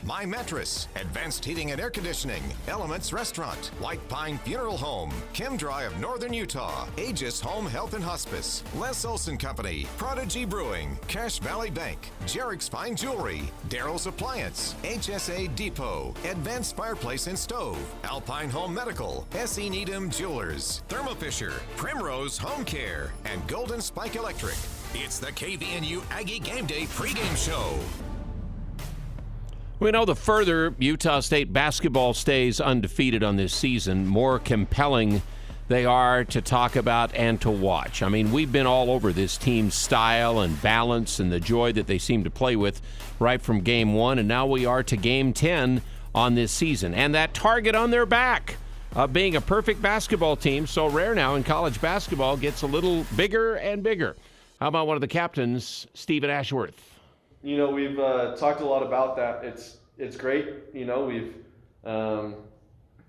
My Mattress, Advanced Heating and Air Conditioning, Elements Restaurant, White Pine Funeral Home, Kim Dry of Northern Utah, Aegis Home Health and Hospice, Les Olson Company, Prodigy Brewing, Cache Valley Bank, Jarek's Fine Jewelry, Daryl's Appliance, HSA Depot, Advanced Fireplace and Stove, Alpine Home Medical, S.E. Needham Jewelers, Thermo Fisher, Primrose Home Care, and Golden Spike Electric. It's the KVNU Aggie Game Day pregame show. We know the further Utah State basketball stays undefeated on this season, more compelling they are to talk about and to watch. I mean, we've been all over this team's style and balance and the joy that they seem to play with right from Game 1, and now we are to Game 10 on this season. And that target on their back of being a perfect basketball team, so rare now in college basketball, gets a little bigger and bigger. How about one of the captains, Stephen Ashworth? You know, we've talked a lot about that. It's great. You know,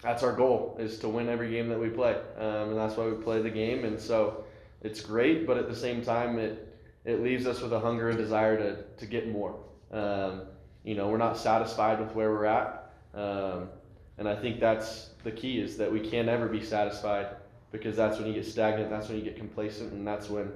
that's our goal, is to win every game that we play, and that's why we play the game. And so it's great, but at the same time, it leaves us with a hunger and desire to get more. You know, we're not satisfied with where we're at, and I think that's the key, is that we can't ever be satisfied, because that's when you get stagnant, that's when you get complacent, and that's when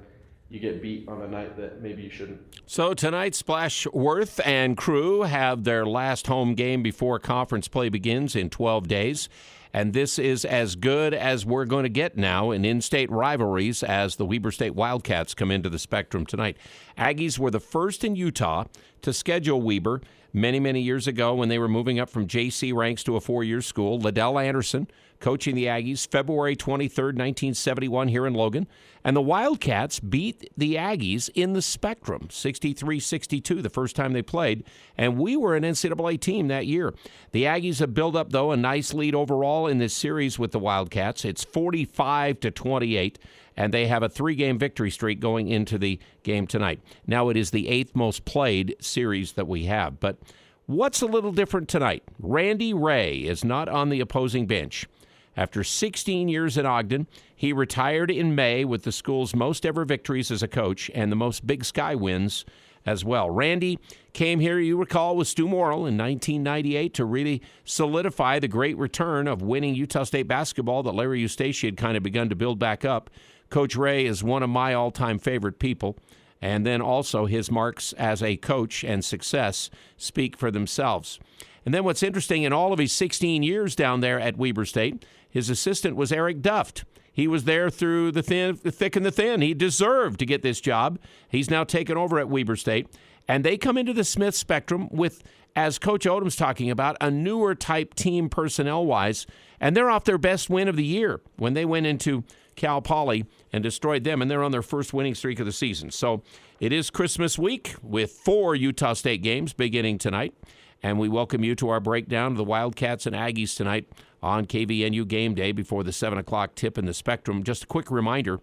you get beat on a night that maybe you shouldn't. So tonight, Splashworth and crew have their last home game before conference play begins in 12 days. And this is as good as we're going to get now in in-state rivalries as the Weber State Wildcats come into the Spectrum tonight. Aggies were the first in Utah to schedule Weber many, many years ago when they were moving up from JC ranks to a four-year school. Liddell Anderson coaching the Aggies February 23rd, 1971 here in Logan. And the Wildcats beat the Aggies in the Spectrum, 63-62, the first time they played. And we were an NCAA team that year. The Aggies have built up, though, a nice lead overall in this series with the Wildcats. It's 45-28, and they have a three-game victory streak going into the game tonight. Now it is the eighth most played series that we have. But what's a little different tonight? Randy Ray is not on the opposing bench. After 16 years in Ogden, he retired in May with the school's most ever victories as a coach and the most Big Sky wins as well. Randy came here, you recall, with Stu Morrill in 1998 to really solidify the great return of winning Utah State basketball that Larry Eustace had kind of begun to build back up. Coach Ray is one of my all-time favorite people. And then also his marks as a coach and success speak for themselves. And then what's interesting, in all of his 16 years down there at Weber State, his assistant was Eric Duft. He was there through the thick and the thin. He deserved to get this job. He's now taken over at Weber State. And they come into the Smith Spectrum with, as Coach Odom's talking about, a newer type team personnel-wise. And they're off their best win of the year when they went into Cal Poly and destroyed them, and they're on their first winning streak of the season. So it is Christmas week with 4 Utah State games beginning tonight. And we welcome you to our breakdown of the Wildcats and Aggies tonight on KVNU Game Day before the 7 o'clock tip in the Spectrum. Just a quick reminder,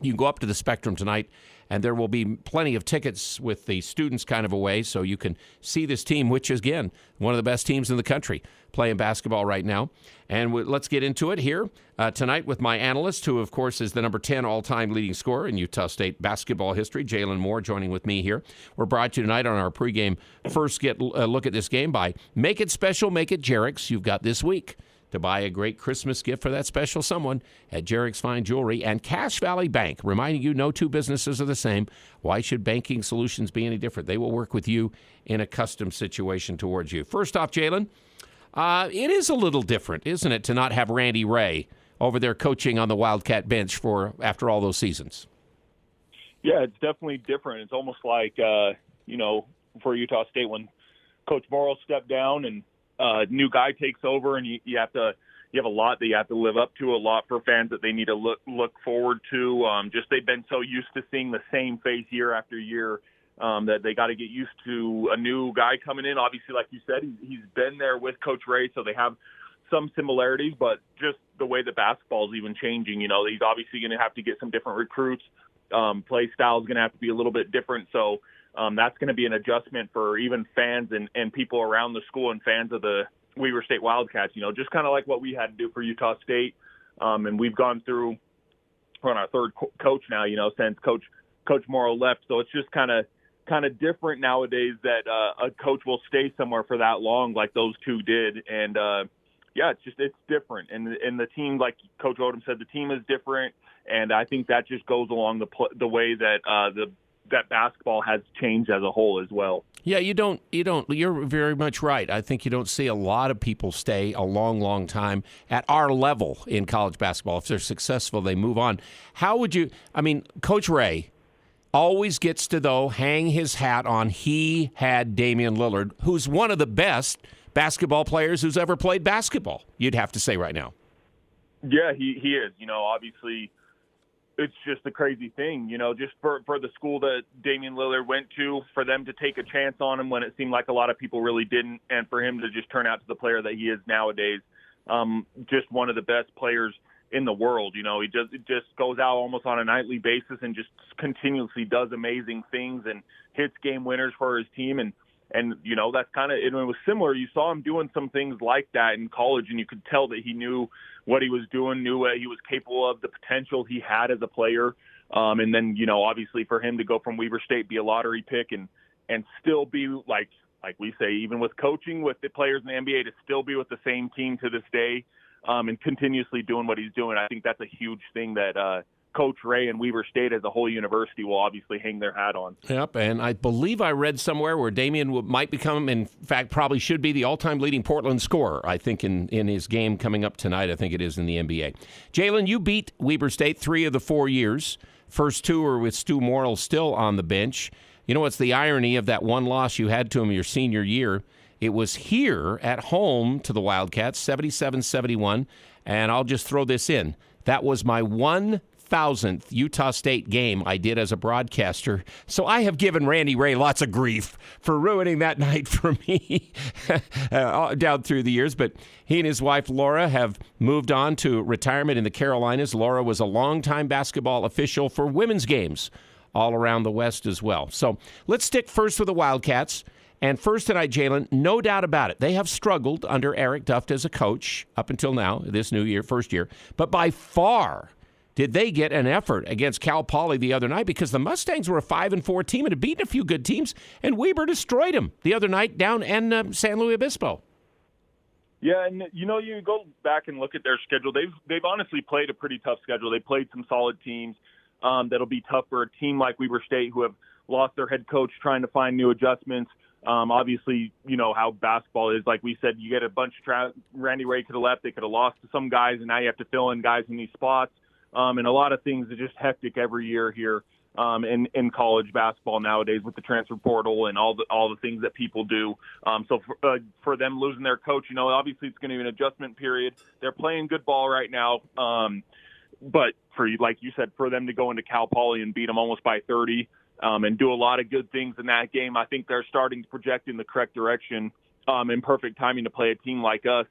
you can go up to the Spectrum tonight, and there will be plenty of tickets with the students kind of away, so you can see this team, which is, again, one of the best teams in the country playing basketball right now. And let's get into it here tonight with my analyst, who, of course, is the number 10 all-time leading scorer in Utah State basketball history, Jalen Moore, joining with me here. We're brought to you tonight on our pregame first look at this game by Make It Special, Make It Jarek's. You've got this week to buy a great Christmas gift for that special someone at Jarek's Fine Jewelry and Cache Valley Bank, reminding you no two businesses are the same. Why should banking solutions be any different? They will work with you in a custom situation towards you. First off, Jalen, it is a little different, isn't it, to not have Randy Ray over there coaching on the Wildcat bench after all those seasons? Yeah, it's definitely different. It's almost like, for Utah State when Coach Morrill stepped down and new guy takes over, and you have a lot that you have to live up to, a lot for fans that they need to look forward to. Just they've been so used to seeing the same face year after year that they got to get used to a new guy coming in. Obviously, like you said, he's been there with Coach Ray, so they have some similarities, but just the way the basketball is even changing, he's obviously going to have to get some different recruits. Play style is going to have to be a little bit different. So that's going to be an adjustment for even fans and people around the school and fans of the Weber State Wildcats, just kind of like what we had to do for Utah State. And we've gone through, we're on our third coach now, since Coach Morrow left. So it's just kind of kind of different nowadays that a coach will stay somewhere for that long like those two did. And, it's different. And the team, like Coach Odom said, the team is different. And I think that just goes along the way that that basketball has changed as a whole as well. Yeah, you're very much right. I think you don't see a lot of people stay a long, long time at our level in college basketball. If they're successful, they move on. Coach Ray always gets to, though, hang his hat on he had Damian Lillard, who's one of the best basketball players who's ever played basketball, you'd have to say right now. Yeah, he is. Obviously, it's just a crazy thing, just for the school that Damian Lillard went to, for them to take a chance on him when it seemed like a lot of people really didn't, and for him to just turn out to the player that he is nowadays. Just one of the best players in the world. He just goes out almost on a nightly basis and just continuously does amazing things and hits game winners for his team. And that's kind of, it was similar. You saw him doing some things like that in college, and you could tell that he knew what he was doing, knew what he was capable of, the potential he had as a player. And then, obviously for him to go from Weber State, be a lottery pick and still be like we say, even with coaching with the players in the NBA, to still be with the same team to this day, and continuously doing what he's doing. I think that's a huge thing that, Coach Ray and Weber State as a whole university will obviously hang their hat on. Yep, and I believe I read somewhere where Damian might become, in fact, probably should be the all-time leading Portland scorer, I think, in his game coming up tonight. I think it is in the NBA. Jalen, you beat Weber State 3 of the 4 years. First 2 were with Stu Morrill still on the bench. You know what's the irony of that one loss you had to him your senior year? It was here at home to the Wildcats, 77-71, and I'll just throw this in. That was my 1,000th Utah State game I did as a broadcaster. So I have given Randy Ray lots of grief for ruining that night for me down through the years. But he and his wife, Laura, have moved on to retirement in the Carolinas. Laura was a longtime basketball official for women's games all around the West as well. So let's stick first with the Wildcats. And first tonight, Jalen, no doubt about it, they have struggled under Eric Duft as a coach up until now, this new year, first year. But by far, did they get an effort against Cal Poly the other night, because the Mustangs were a 5-4 team and had beaten a few good teams, and Weber destroyed them the other night down in San Luis Obispo. Yeah, and you go back and look at their schedule. They've honestly played a pretty tough schedule. They played some solid teams that'll be tough for a team like Weber State, who have lost their head coach trying to find new adjustments. Obviously, how basketball is. Like we said, you get a bunch of Randy Ray could have left. They could have lost to some guys, and now you have to fill in guys in these spots. And a lot of things are just hectic every year here in college basketball nowadays with the transfer portal and all the things that people do. So for them losing their coach, obviously it's going to be an adjustment period. They're playing good ball right now. But like you said, for them to go into Cal Poly and beat them almost by 30 and do a lot of good things in that game, I think they're starting to project in the correct direction in perfect timing to play a team like us.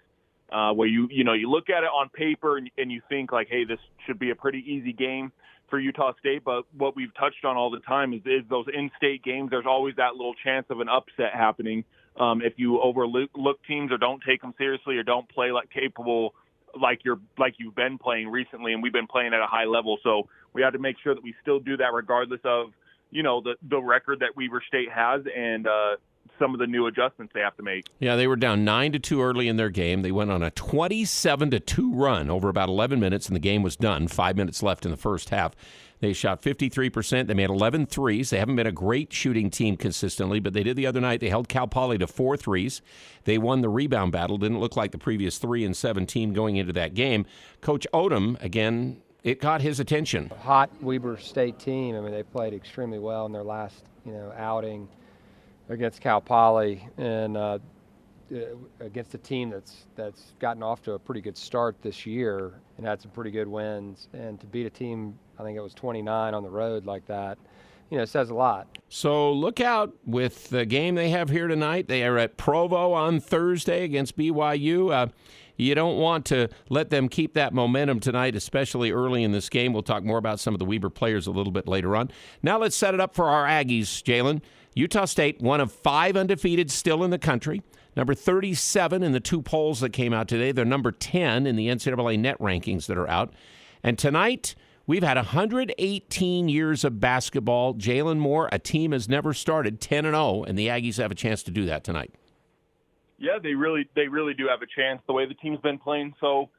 Where you look at it on paper and you think like, hey, this should be a pretty easy game for Utah State. But what we've touched on all the time is those in-state games. There's always that little chance of an upset happening if you overlook teams or don't take them seriously or don't play capable like you've been playing recently. And we've been playing at a high level, so we have to make sure that we still do that regardless of the record that Weber State has and some of the new adjustments they have to make. Yeah, they were down 9-2 early in their game. They went on a 27-2 run over about 11 minutes, and the game was done. 5 minutes left in the first half. They shot 53%. They made 11 threes. They haven't been a great shooting team consistently, but they did the other night. They held Cal Poly to 4 threes. They won the rebound battle. Didn't look like the previous 3-17 going into that game. Coach Odom, again, it caught his attention. Hot Weber State team. I mean, they played extremely well in their last, outing against Cal Poly, and against a team that's gotten off to a pretty good start this year and had some pretty good wins. And to beat a team, I think it was 29 on the road like that, it says a lot. So look out with the game they have here tonight. They are at Provo on Thursday against BYU. You don't want to let them keep that momentum tonight, especially early in this game. We'll talk more about some of the Weber players a little bit later on. Now let's set it up for our Aggies, Jalen. Utah State, one of 5 undefeated still in the country. Number 37 in the 2 polls that came out today. They're number 10 in the NCAA net rankings that are out. And tonight We've had 118 years of basketball. Jalen Moore, a team has never started 10-0, and the Aggies have a chance to do that tonight. Yeah, they really do have a chance. The way the team's been playing so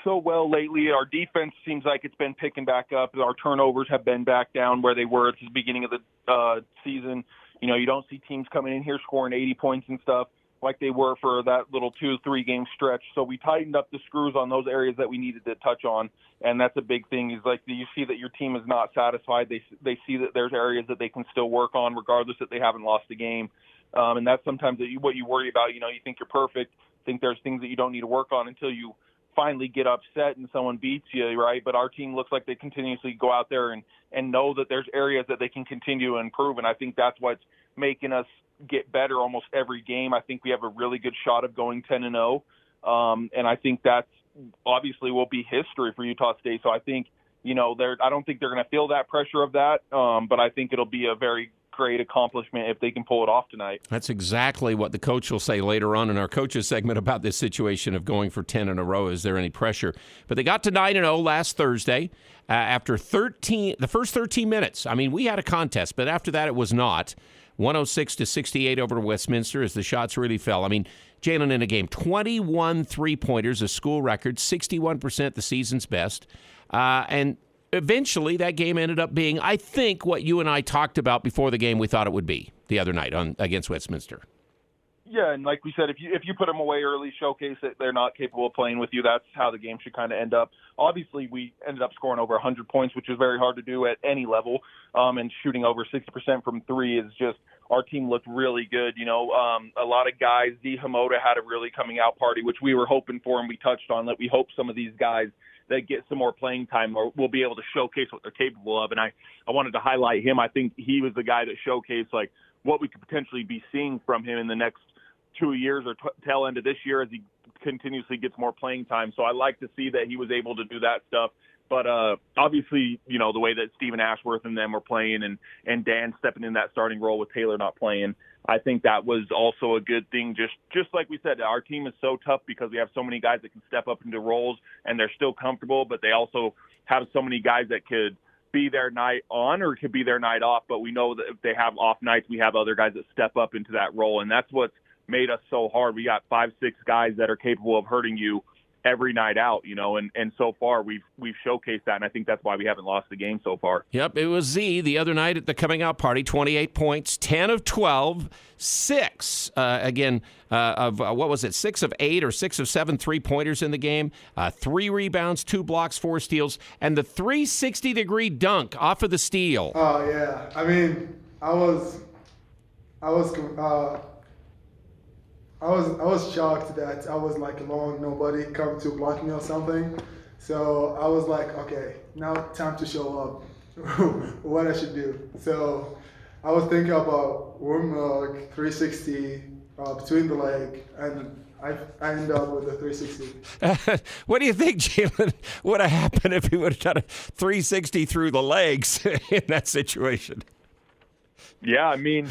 well lately, our defense seems like it's been picking back up. Our turnovers have been back down where they were at the beginning of the season. You don't see teams coming in here scoring 80 points and stuff like they were for that little 2-3 game stretch. So we tightened up the screws on those areas that we needed to touch on, and that's a big thing. Is like you see that your team is not satisfied. They see that there's areas that they can still work on, regardless that they haven't lost a game. And that's sometimes what you worry about. You think you're perfect, think there's things that you don't need to work on until you finally get upset and someone beats you, right? But our team looks like they continuously go out there and know that there's areas that they can continue to improve, and I think that's what's making us get better almost every game. I think we have a really good shot of going 10-0, and I think that's obviously will be history for Utah State. So I think, I don't think they're going to feel that pressure of that, but I think it'll be a very great accomplishment if they can pull it off tonight. That's exactly what the coach will say later on in our coaches segment about this situation of going for 10 in a row. Is there any pressure? But they got to 9-0 last Thursday after the first 13 minutes. I mean, we had a contest, but after that it was not. 106-68 over to Westminster as the shots really fell. I mean, Jalen in a game, 21 three-pointers, a school record, 61% the season's best. And eventually that game ended up being, I think, what you and I talked about before the game we thought it would be the other night against Westminster. Yeah, and like we said, if you put them away early, showcase that they're not capable of playing with you, that's how the game should kind of end up. Obviously, we ended up scoring over 100 points, which is very hard to do at any level, and shooting over 60% from three is just – our team looked really good. A lot of guys, D. Hamoda had a really coming-out party, which we were hoping for, and we touched on that. We hope some of these guys that get some more playing time or will be able to showcase what they're capable of, and I wanted to highlight him. I think he was the guy that showcased, like, what we could potentially be seeing from him in the next 2 years or tail end of this year as he continuously gets more playing time. So I like to see that he was able to do that stuff. But obviously, the way that Stephen Ashworth and them were playing and Dan stepping in that starting role with Taylor not playing, I think that was also a good thing. Just like we said, our team is so tough because we have so many guys that can step up into roles and they're still comfortable, but they also have so many guys that could be their night on or it could be their night off. But we know that if they have off nights, we have other guys that step up into that role. And that's what's made us so hard. We got 5-6 guys that are capable of hurting you every night out, and so far we've showcased that, and I think that's why we haven't lost the game so far. Yep, it was Z the other night at the coming out party, 28 points, 10 of 12, 6 of what was it, 6 of 8 or 6 of 7 3-pointers in the game, 3 rebounds, 2 blocks, 4 steals, and the 360-degree dunk off of the steal. Oh yeah, I mean, I was shocked that I was like alone, nobody come to block me or something. So I was like, okay, now time to show up what I should do. So I was thinking about like 360 between the leg, and I ended up with a 360. What do you think, Jalen, would have happened if he would have done a 360 through the legs in that situation? Yeah, I mean,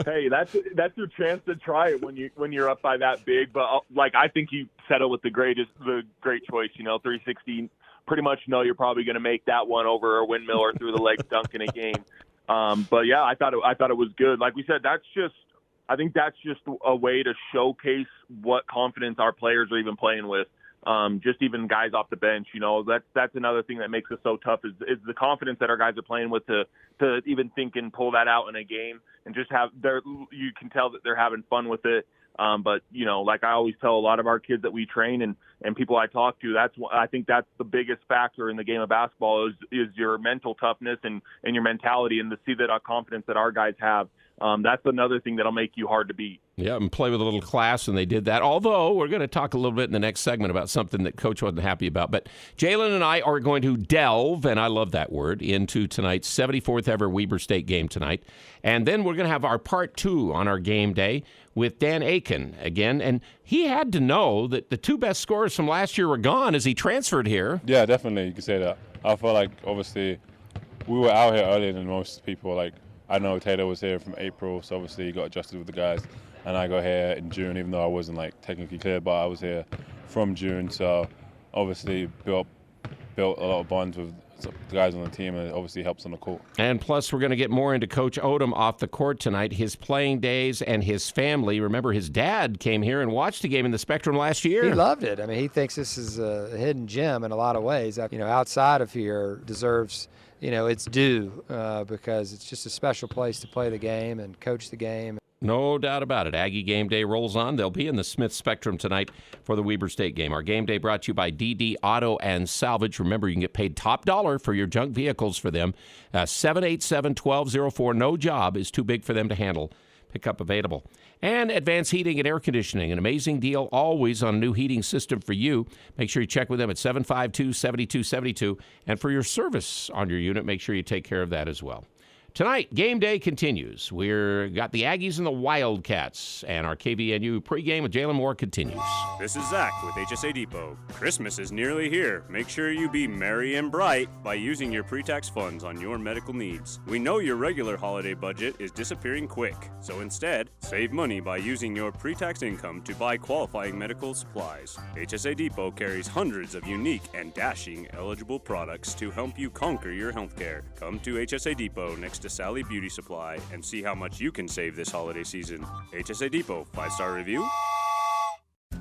hey, that's your chance to try it when you're up by that big. But I think you settle with the great choice. 360. Pretty much know you're probably going to make that one over a windmill or through the legs dunk in a game. But yeah, I thought it was good. Like we said, I think that's just a way to showcase what confidence our players are even playing with. Just even guys off the bench, that's another thing that makes us so tough is the confidence that our guys are playing with to even think and pull that out in a game and just you can tell that they're having fun with it. But like I always tell a lot of our kids that we train and people I talk to, I think that's the biggest factor in the game of basketball is your mental toughness and your mentality, and to see that confidence that our guys have. That's another thing that'll make you hard to beat. Yeah, and play with a little class, and they did that. Although we're going to talk a little bit in the next segment about something that Coach wasn't happy about. But Jalen and I are going to delve, and I love that word, into tonight's 74th ever Weber State game tonight. And then we're going to have our part 2 on our game day with Dan Aiken again. And he had to know that the 2 best scorers from last year were gone as he transferred here. Yeah, definitely. You could say that. I feel like, obviously, we were out here earlier than most people. Like, I know Taylor was here from April, so obviously he got adjusted with the guys. And I got here in June, even though I wasn't technically cleared, but I was here from June. So obviously built a lot of bonds with the guys on the team, and it obviously helps on the court. And plus, we're going to get more into Coach Odom off the court tonight, his playing days and his family. Remember, his dad came here and watched the game in the Spectrum last year. He loved it. I mean, he thinks this is a hidden gem in a lot of ways. Outside of here deserves, its due because it's just a special place to play the game and coach the game. No doubt about it. Aggie Game Day rolls on. They'll be in the Smith Spectrum tonight for the Weber State game. Our game day brought to you by DD Auto and Salvage. Remember, you can get paid top dollar for your junk vehicles for them. 787-1204. No job is too big for them to handle. Pickup available. And Advanced Heating and Air Conditioning. An amazing deal always on a new heating system for you. Make sure you check with them at 752-7272. And for your service on your unit, make sure you take care of that as well. Tonight, game day continues. We've got the Aggies and the Wildcats, and our KVNU pregame with Jalen Moore continues. This is Zach with HSA Depot. Christmas is nearly here. Make sure you be merry and bright by using your pre-tax funds on your medical needs. We know your regular holiday budget is disappearing quick, so instead, save money by using your pre-tax income to buy qualifying medical supplies. HSA Depot carries hundreds of unique and dashing eligible products to help you conquer your healthcare. Come to HSA Depot next to Sally Beauty Supply and see how much you can save this holiday season. HSA Depot, 5-star review.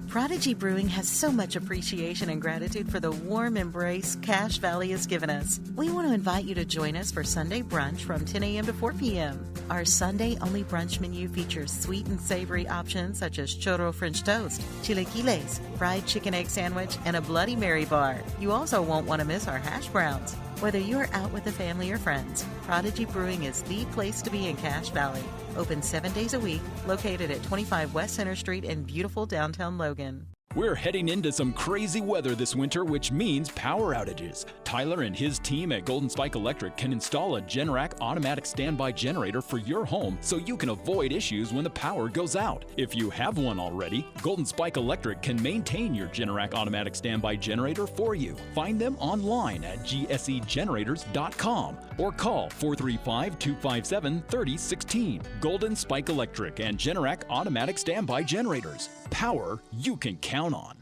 Prodigy Brewing has so much appreciation and gratitude for the warm embrace Cache Valley has given us. We want to invite you to join us for Sunday brunch from 10 a.m. to 4 p.m. Our Sunday-only brunch menu features sweet and savory options such as churro French toast, chilaquiles, fried chicken egg sandwich, and a Bloody Mary bar. You also won't want to miss our hash browns. Whether you're out with the family or friends, Prodigy Brewing is the place to be in Cache Valley. Open 7 days a week, located at 25 West Center Street in beautiful downtown Logan. We're heading into some crazy weather this winter, which means power outages. Tyler and his team at Golden Spike Electric can install a Generac automatic standby generator for your home so you can avoid issues when the power goes out. If you have one already, Golden Spike Electric can maintain your Generac automatic standby generator for you. Find them online at gsegenerators.com or call 435-257-3016. Golden Spike Electric and Generac automatic standby generators. Power you can count on.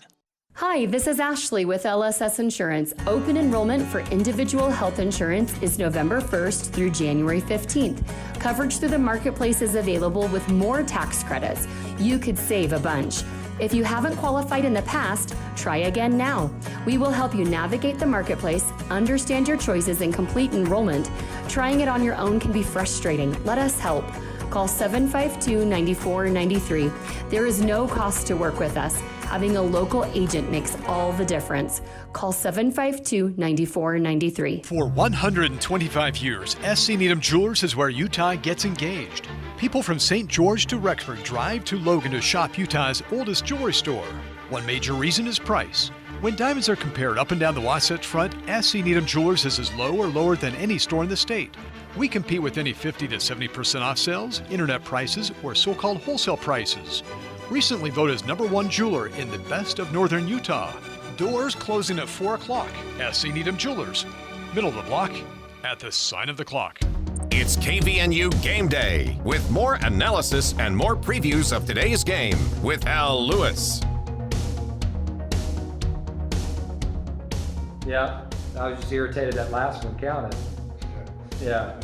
Hi, this is Ashley with LSS Insurance. Open enrollment for individual health insurance is November 1st through January 15th. Coverage through the marketplace is available with more tax credits. You could save a bunch. If you haven't qualified in the past, try again now. We will help you navigate the marketplace, understand your choices, and complete enrollment. Trying it on your own can be frustrating. Let us help. Call 752-9493. There is no cost to work with us. Having a local agent makes all the difference. Call 752-9493. For 125 years, SC Needham Jewelers is where Utah gets engaged. People from St. George to Rexford drive to Logan to shop Utah's oldest jewelry store. One major reason is price. When diamonds are compared up and down the Wasatch Front, SC Needham Jewelers is as low or lower than any store in the state. We compete with any 50 to 70% off sales, internet prices, or so-called wholesale prices. Recently voted as #1 jeweler in the best of northern Utah. Doors closing at 4 o'clock. SC Needham Jewelers. Middle of the block at the sign of the clock. It's KVNU Game Day with more analysis and more previews of today's game with Al Lewis. Yeah, I was just irritated that last one counted. Yeah.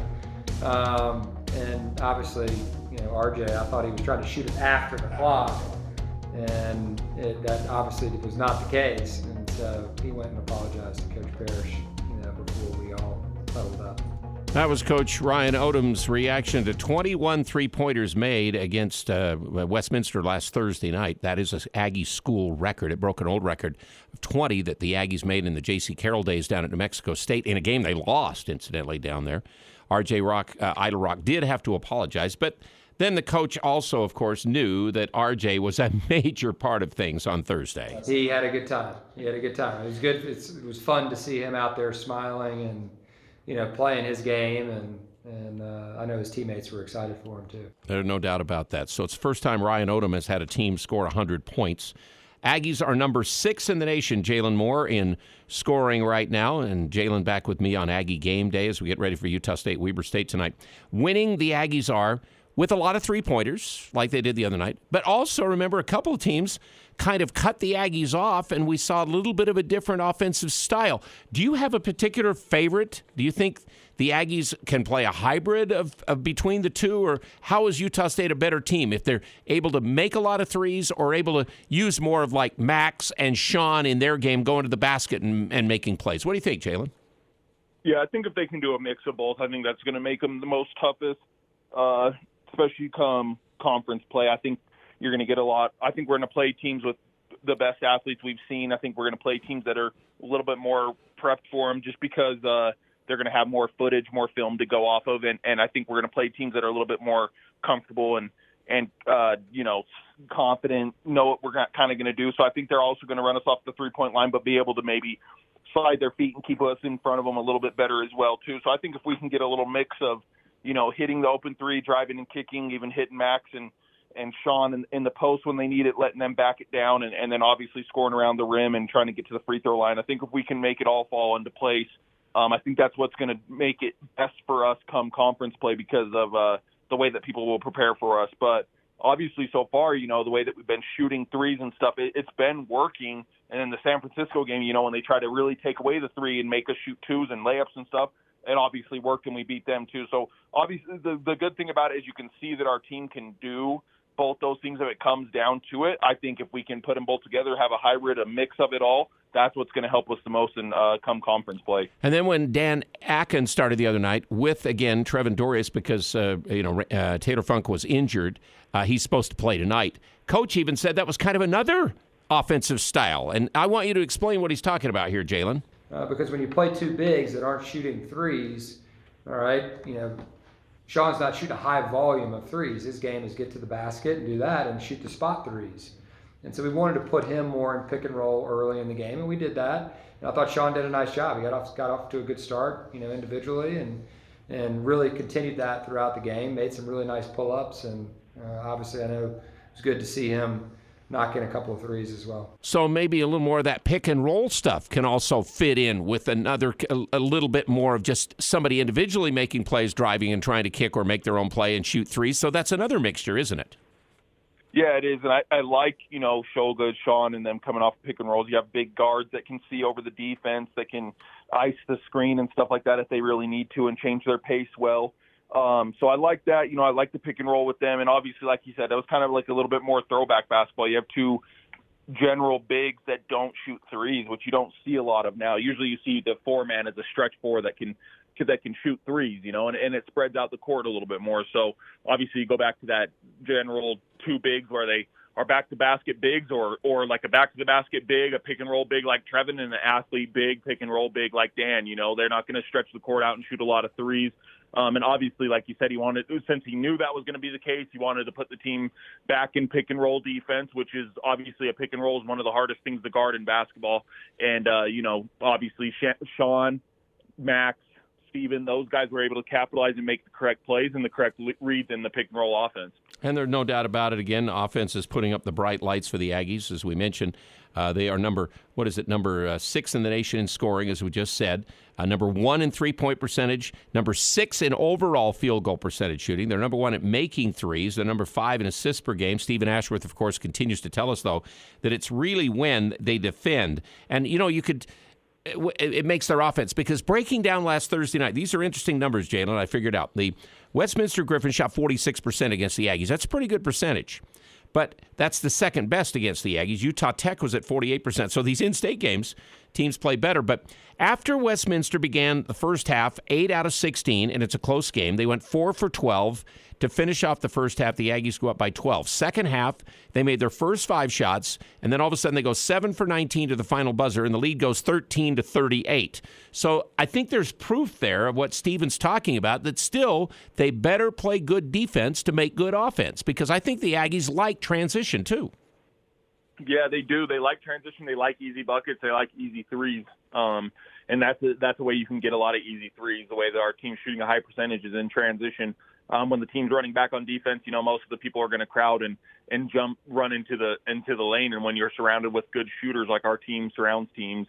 And obviously, RJ, I thought he was trying to shoot it after the clock, and that obviously was not the case. And so he went and apologized to Coach Parrish, before we all settled up. That was Coach Ryan Odom's reaction to 21 three-pointers made against Westminster last Thursday night. That is an Aggie school record. It broke an old record of 20 that the Aggies made in the J.C. Carroll days down at New Mexico State in a game they lost, incidentally, down there. R.J. Idle Rock did have to apologize, but then the coach also, of course, knew that R.J. was a major part of things on Thursday. He had a good time. It was good. It was fun to see him out there smiling and playing his game, and I know his teammates were excited for him too. There's no doubt about that. So it's the first time Ryan Odom has had a team score 100 points. Aggies are number 6 in the nation, Jalen Moore, in scoring right now. And Jalen back with me on Aggie Game Day as we get ready for Utah State, Weber State tonight. Winning, the Aggies are with a lot of three-pointers like they did the other night. But also remember a couple of teams kind of cut the Aggies off, and we saw a little bit of a different offensive style. Do you have a particular favorite? Do you think the Aggies can play a hybrid of between the two, or how is Utah State a better team if they're able to make a lot of threes or able to use more of like Max and Sean in their game going to the basket and making plays? What do you think, Jalen? Yeah, I think if they can do a mix of both, I think that's going to make them the most toughest, especially come conference play. I think you're going to get a lot. I think we're going to play teams with the best athletes we've seen. I think we're going to play teams that are a little bit more prepped for them just because they're going to have more footage, more film to go off of. And I think we're going to play teams that are a little bit more comfortable and confident, know what we're kind of going to do. So I think they're also going to run us off the three-point line, but be able to maybe slide their feet and keep us in front of them a little bit better as well, too. So I think if we can get a little mix of, hitting the open three, driving and kicking, even hitting Max and Sean in the post when they need it, letting them back it down, and then obviously scoring around the rim and trying to get to the free throw line. I think if we can make it all fall into place, I think that's what's going to make it best for us come conference play because of the way that people will prepare for us. But obviously so far, the way that we've been shooting threes and stuff, it's been working. And in the San Francisco game, when they try to really take away the three and make us shoot twos and layups and stuff, it obviously worked and we beat them too. So obviously the good thing about it is you can see that our team can do both those things if it comes down to it. I think if we can put them both together, have a hybrid, a mix of it all, that's what's going to help us the most in come conference play. And then when Dan Atkins started the other night with, again, Trevin Dorius because, Taylor Funk was injured, he's supposed to play tonight. Coach even said that was kind of another offensive style. And I want you to explain what he's talking about here, Jalen. Because when you play two bigs that aren't shooting threes, all right, Sean's not shooting a high volume of threes. His game is get to the basket and do that and shoot the spot threes. And so we wanted to put him more in pick and roll early in the game, and we did that. And I thought Sean did a nice job. He got off to a good start, individually, and really continued that throughout the game. Made some really nice pull-ups, and obviously I know it was good to see him knock in a couple of threes as well. So maybe a little more of that pick and roll stuff can also fit in with a little bit more of just somebody individually making plays, driving and trying to kick or make their own play and shoot threes. So that's another mixture, isn't it? Yeah, it is. And I like, Shoga, Sean, and them coming off pick and rolls. You have big guards that can see over the defense, that can ice the screen and stuff like that if they really need to and change their pace well. So I like that. I like the pick and roll with them. And obviously, like you said, that was kind of like a little bit more throwback basketball. You have two general bigs that don't shoot threes, which you don't see a lot of now. Usually you see the four-man as a stretch four that can shoot threes, and it spreads out the court a little bit more. So obviously you go back to that general two bigs where they are back-to-basket bigs or like a back-to-the-basket big, a pick-and-roll big like Trevin, and an athlete big, pick-and-roll big like Dan. They're not going to stretch the court out and shoot a lot of threes. And obviously, like you said, since he knew that was going to be the case, he wanted to put the team back in pick-and-roll defense, which is obviously a pick-and-roll is one of the hardest things to guard in basketball. And, obviously Sean, Max, Steven, those guys were able to capitalize and make the correct plays and the correct reads in the pick-and-roll offense. And there's no doubt about it. Again, offense is putting up the bright lights for the Aggies, as we mentioned. They are number 6 in the nation in scoring, as we just said. Number 1 in three-point percentage. Number 6 in overall field goal percentage shooting. They're number 1 at making threes. They're number 5 in assists per game. Stephen Ashworth, of course, continues to tell us, though, that it's really when they defend. And, it makes their offense, because breaking down last Thursday night, these are interesting numbers, Jalen, I figured out. The Westminster Griffins shot 46% against the Aggies. That's a pretty good percentage. But that's the second best against the Aggies. Utah Tech was at 48%. So these in-state games, teams play better. But after Westminster began the first half, 8 out of 16, and it's a close game, they went 4 for 12. To finish off the first half, the Aggies go up by 12. Second half, they made their first 5 shots, and then all of a sudden they go 7 for 19 to the final buzzer, and the lead goes 13-38. So I think there's proof there of what Steven's talking about, that still they better play good defense to make good offense, because I think the Aggies like transition too. Yeah, they do. They like transition. They like easy buckets. They like easy threes. And that's the way you can get a lot of easy threes. The way that our team's shooting a high percentage is in transition. When the team's running back on defense, most of the people are going to crowd and run into the lane. And when you're surrounded with good shooters like our team surrounds teams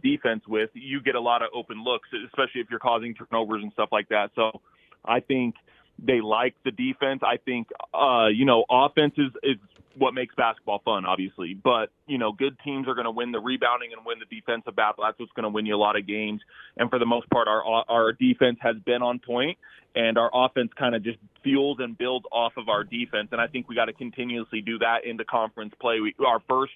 defense with, you get a lot of open looks, especially if you're causing turnovers and stuff like that. So I think, They like the defense. I think, offense is what makes basketball fun, obviously. But, good teams are going to win the rebounding and win the defensive battle. That's what's going to win you a lot of games. And for the most part, our defense has been on point, and our offense kind of just fuels and builds off of our defense. And I think we got to continuously do that into conference play. Our first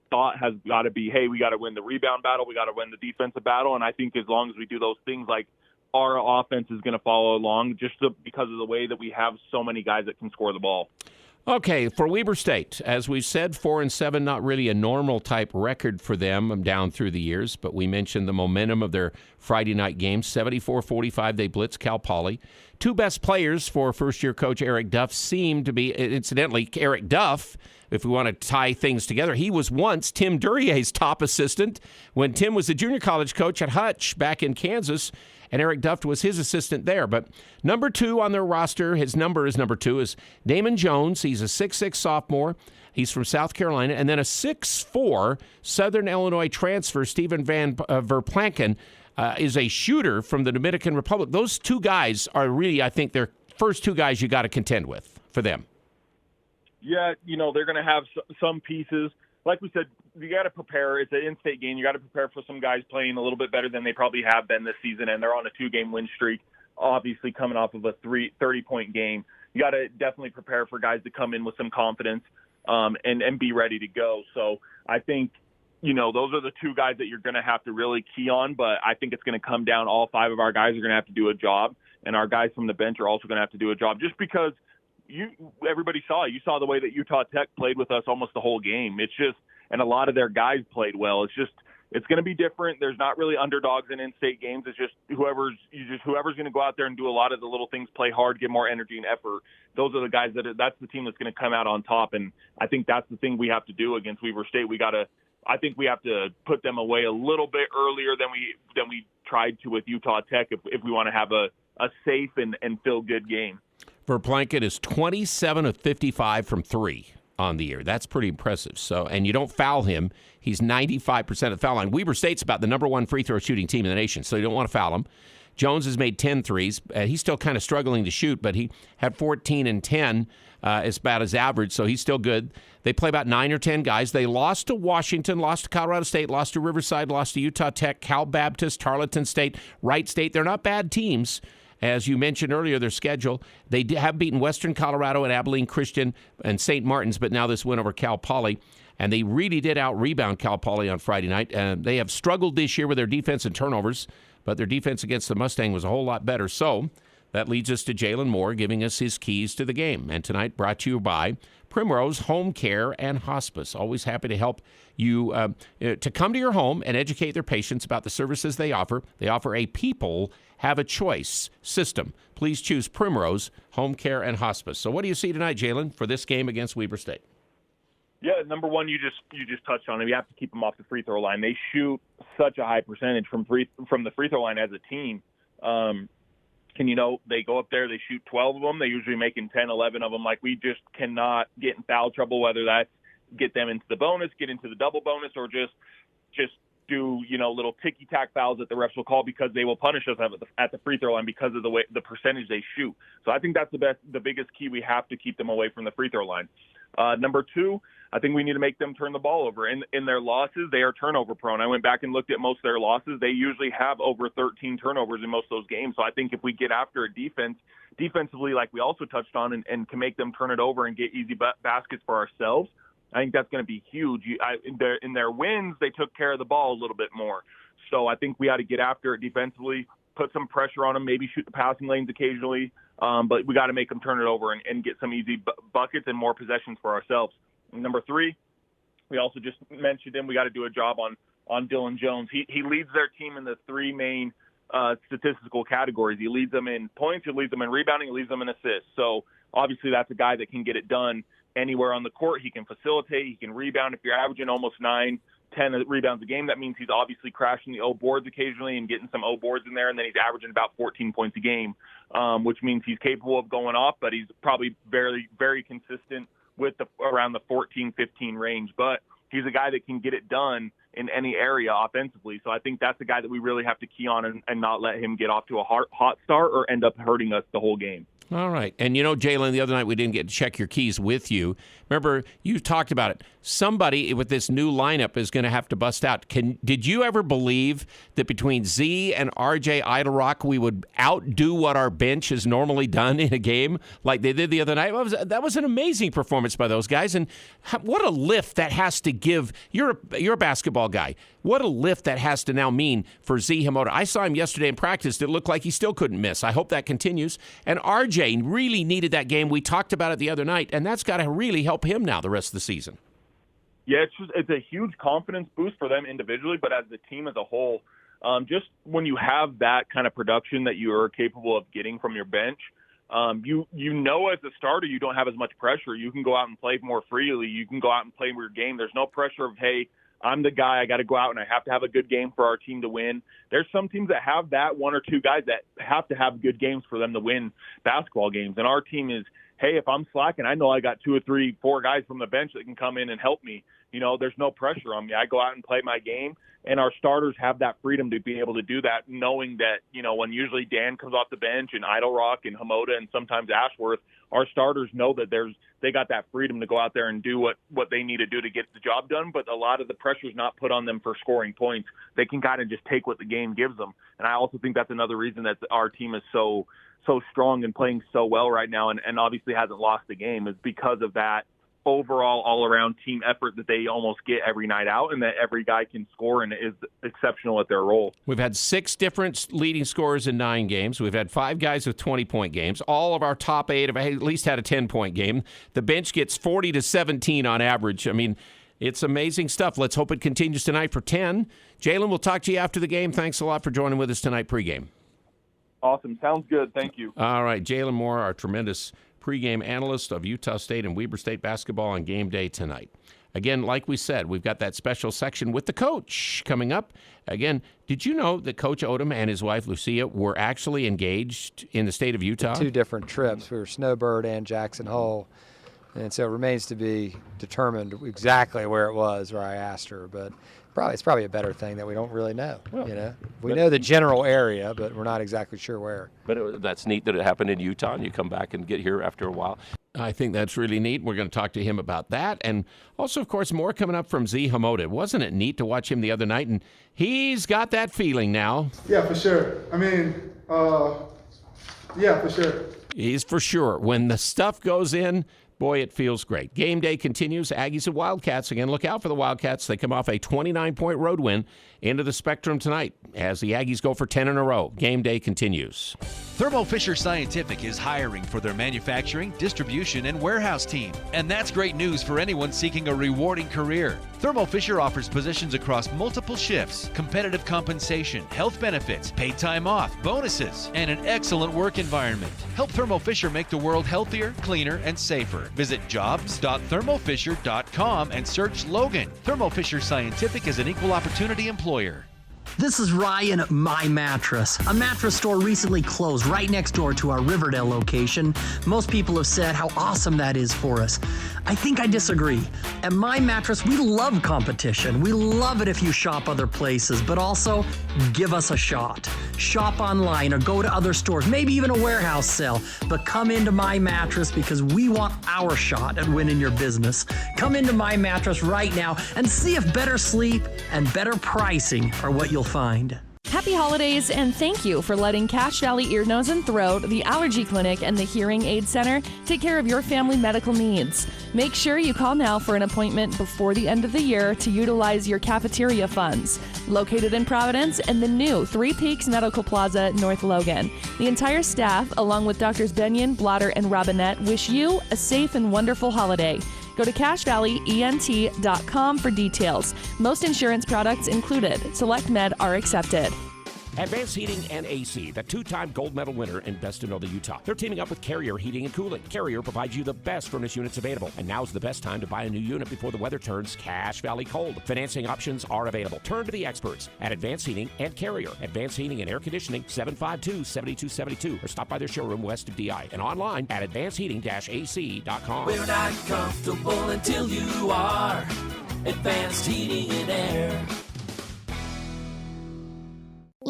thought has got to be, hey, we got to win the rebound battle. We got to win the defensive battle. And I think as long as we do those things, like, our offense is going to follow along because of the way that we have so many guys that can score the ball. Okay, for Weber State, as we've said, 4-7, not really a normal type record for them down through the years, but we mentioned the momentum of their Friday night game. 74-45, they blitzed Cal Poly. Two best players for first-year coach Eric Duff seem to be, incidentally, Eric Duff, if we want to tie things together, he was once Tim Duryea's top assistant when Tim was the junior college coach at Hutch back in Kansas, and Eric Duff was his assistant there. But number 2 on their roster, his number is number 2, is Damon Jones. He's a 6'6 sophomore. He's from South Carolina. And then a 6'4 Southern Illinois transfer, Stephen Van Verplanken, is a shooter from the Dominican Republic. Those two guys are really, I think, they're first two guys you got to contend with for them. Yeah, they're going to have some pieces. Like we said, you got to prepare. It's an in-state game. You got to prepare for some guys playing a little bit better than they probably have been this season, and they're on a 2-game win streak, obviously coming off of a 30-point game. You got to definitely prepare for guys to come in with some confidence and be ready to go. So I think, those are the two guys that you're going to have to really key on, but I think it's going to come down. All 5 of our guys are going to have to do a job, and our guys from the bench are also going to have to do a job just because everybody saw it. You saw the way that Utah Tech played with us almost the whole game. It's just, and a lot of their guys played well. It's going to be different. There's not really underdogs in in-state games. It's just whoever's going to go out there and do a lot of the little things, play hard, give more energy and effort. Those are the guys that's the team that's going to come out on top. And I think that's the thing we have to do against Weber State. I think we have to put them away a little bit earlier than we tried to with Utah Tech if we want to have a safe and feel good game. Verplanken is 27 of 55 from 3 on the year. That's pretty impressive. So, and you don't foul him. He's 95% of the foul line. Weber State's about the number 1 free throw shooting team in the nation, so you don't want to foul him. Jones has made 10 threes. He's still kind of struggling to shoot, but he had 14 and 10 is about his average, so he's still good. They play about 9 or 10 guys. They lost to Washington, lost to Colorado State, lost to Riverside, lost to Utah Tech, Cal Baptist, Tarleton State, Wright State. They're not bad teams. As you mentioned earlier, their schedule, they have beaten Western Colorado and Abilene Christian and St. Martin's, but now this win over Cal Poly. And they really did out-rebound Cal Poly on Friday night. They have struggled this year with their defense and turnovers, but their defense against the Mustang was a whole lot better. So that leads us to Jalen Moore giving us his keys to the game. And tonight brought to you by Primrose Home Care and Hospice. Always happy to help you to come to your home and educate their patients about the services they offer. They offer a people have a choice system. Please choose Primrose Home Care and Hospice. So what do you see tonight, Jalen, for this game against Weber State? Yeah, number one, you just touched on it. You have to keep them off the free throw line. They shoot such a high percentage from the free throw line as a team. They go up there, they shoot 12 of them. They're usually making 10, 11 of them. Like, we just cannot get in foul trouble, whether that's get them into the bonus, get into the double bonus, or just do, little ticky-tack fouls that the refs will call because they will punish us at the free throw line because of the percentage they shoot. So I think that's the biggest key. We have to keep them away from the free throw line. Number two, I think we need to make them turn the ball over. In their losses, they are turnover prone. I went back and looked at most of their losses. They usually have over 13 turnovers in most of those games. So I think if we get after a defensively, like we also touched on, and can make them turn it over and get easy baskets for ourselves, I think that's going to be huge. In their wins, they took care of the ball a little bit more. So I think we ought to get after it defensively, put some pressure on them, maybe shoot the passing lanes occasionally, but we got to make them turn it over and get some easy buckets and more possessions for ourselves. And number three, we also just mentioned him. We got to do a job on Dylan Jones. He leads their team in the three main statistical categories. He leads them in points, he leads them in rebounding, he leads them in assists. So obviously that's a guy that can get it done anywhere on the court. He can facilitate, he can rebound. If you're averaging almost 9-10 rebounds a game, that means he's obviously crashing the O boards occasionally and getting some O boards in there, and then he's averaging about 14 points a game, which means he's capable of going off, but he's probably very, very consistent with around the 14-15 range. But he's a guy that can get it done in any area offensively. So I think that's the guy that we really have to key on and not let him get off to a hot start or end up hurting us the whole game. All right. And you know, Jalen, the other night we didn't get to check your keys with you. Remember, you talked about it. Somebody with this new lineup is going to have to bust out. Did you ever believe that between Z and RJ Idlerock, we would outdo what our bench has normally done in a game like they did the other night? That was an amazing performance by those guys. And what a lift that has to give. You're a basketball guy. What a lift that has to now mean for Z Himoda. I saw him yesterday in practice. It looked like he still couldn't miss. I hope that continues. And RJ really needed that game. We talked about it the other night, and that's got to really help him now the rest of the season. Yeah, it's a huge confidence boost for them individually, but as the team as a whole, just when you have that kind of production that you are capable of getting from your bench, you know as a starter you don't have as much pressure. You can go out and play more freely. You can go out and play your game. There's no pressure of, hey, I'm the guy, I got to go out and I have to have a good game for our team to win. There's some teams that have that one or two guys that have to have good games for them to win basketball games. And our team is, hey, if I'm slacking, I know I got 2 or 3, 4 guys from the bench that can come in and help me. You know, there's no pressure on me. I go out and play my game, and our starters have that freedom to be able to do that, knowing that, you know, when usually Dan comes off the bench and Idlerock and Himoda and sometimes Ashworth, our starters know that they got that freedom to go out there and do what they need to do to get the job done, but a lot of the pressure is not put on them for scoring points. They can kind of just take what the game gives them. And I also think that's another reason that our team is so strong and playing so well right now and obviously hasn't lost the game is because of that overall all-around team effort that they almost get every night out and that every guy can score and is exceptional at their role. We've had 6 different leading scorers in 9 games. We've had 5 guys with 20-point games. All of our top 8 have at least had a 10-point game. The bench gets 40 to 17 on average. I mean, it's amazing stuff. Let's hope it continues tonight for 10. Jalen, we'll talk to you after the game. Thanks a lot for joining with us tonight pregame. Awesome. Sounds good. Thank you. All right. Jalen Moore, our tremendous pregame analyst of Utah State and Weber State basketball on game day tonight. Again, like we said, we've got that special section with the coach coming up. Again, did you know that Coach Odom and his wife, Lucia, were actually engaged in the state of Utah? 2 different trips. We were Snowbird and Jackson Hole. And so it remains to be determined exactly where it was where I asked her. But it's probably a better thing that we don't really know. Well, you know, we know the general area, but we're not exactly sure where. But that's neat that it happened in Utah, and you come back and get here after a while. I think that's really neat. We're going to talk to him about that. And also, of course, more coming up from Z Himoda. Wasn't it neat to watch him the other night? And he's got that feeling now. Yeah, for sure. I mean, yeah, for sure. He's for sure. When the stuff goes in, boy, it feels great. Game day continues. Aggies and Wildcats. Again, look out for the Wildcats. They come off a 29-point road win into the Spectrum tonight as the Aggies go for 10 in a row. Game day continues. Thermo Fisher Scientific is hiring for their manufacturing, distribution, and warehouse team. And that's great news for anyone seeking a rewarding career. Thermo Fisher offers positions across multiple shifts, competitive compensation, health benefits, paid time off, bonuses, and an excellent work environment. Help Thermo Fisher make the world healthier, cleaner, and safer. Visit jobs.thermofisher.com and search Logan. Thermo Fisher Scientific is an equal opportunity employer. This is Ryan at My Mattress. A mattress store recently closed right next door to our Riverdale location. Most people have said how awesome that is for us. I think I disagree. At My Mattress, we love competition. We love it if you shop other places, but also give us a shot. Shop online or go to other stores, maybe even a warehouse sale, but come into My Mattress because we want our shot at winning your business. Come into My Mattress right now and see if better sleep and better pricing are what you'll find. Happy holidays, and thank you for letting Cache Valley Ear, Nose, and Throat, the Allergy Clinic, and the Hearing Aid Center take care of your family medical needs. Make sure you call now for an appointment before the end of the year to utilize your cafeteria funds. Located in Providence and the new Three Peaks Medical Plaza, North Logan. The entire staff, along with Drs. Benyon, Blotter, and Robinette, wish you a safe and wonderful holiday. Go to CacheValleyENT.com for details. Most insurance products included. Select Med are accepted. Advanced Heating and AC, the 2-time gold medal winner in Best in Northern Utah. They're teaming up with Carrier Heating and Cooling. Carrier provides you the best furnace units available. And now's the best time to buy a new unit before the weather turns Cache Valley cold. Financing options are available. Turn to the experts at Advanced Heating and Carrier. Advanced Heating and Air Conditioning, 752-7272. Or stop by their showroom west of DI. And online at advancedheating-ac.com. We're not comfortable until you are. Advanced Heating and Air.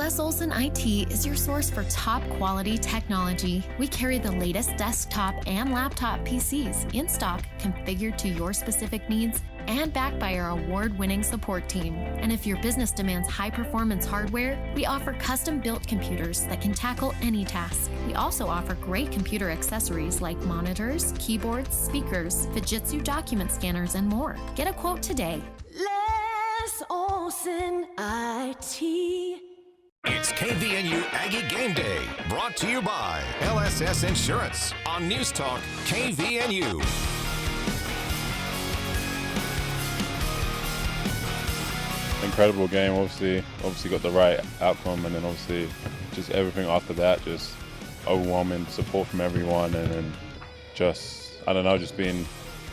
Les Olson IT is your source for top quality technology. We carry the latest desktop and laptop PCs in stock, configured to your specific needs, and backed by our award-winning support team. And if your business demands high-performance hardware, we offer custom-built computers that can tackle any task. We also offer great computer accessories like monitors, keyboards, speakers, Fujitsu document scanners, and more. Get a quote today. Les Olson IT. It's KVNU Aggie Game Day, brought to you by LSS Insurance on News Talk KVNU. Incredible game, obviously got the right outcome, and then obviously just everything after that, just overwhelming support from everyone, and then just, I don't know, just being,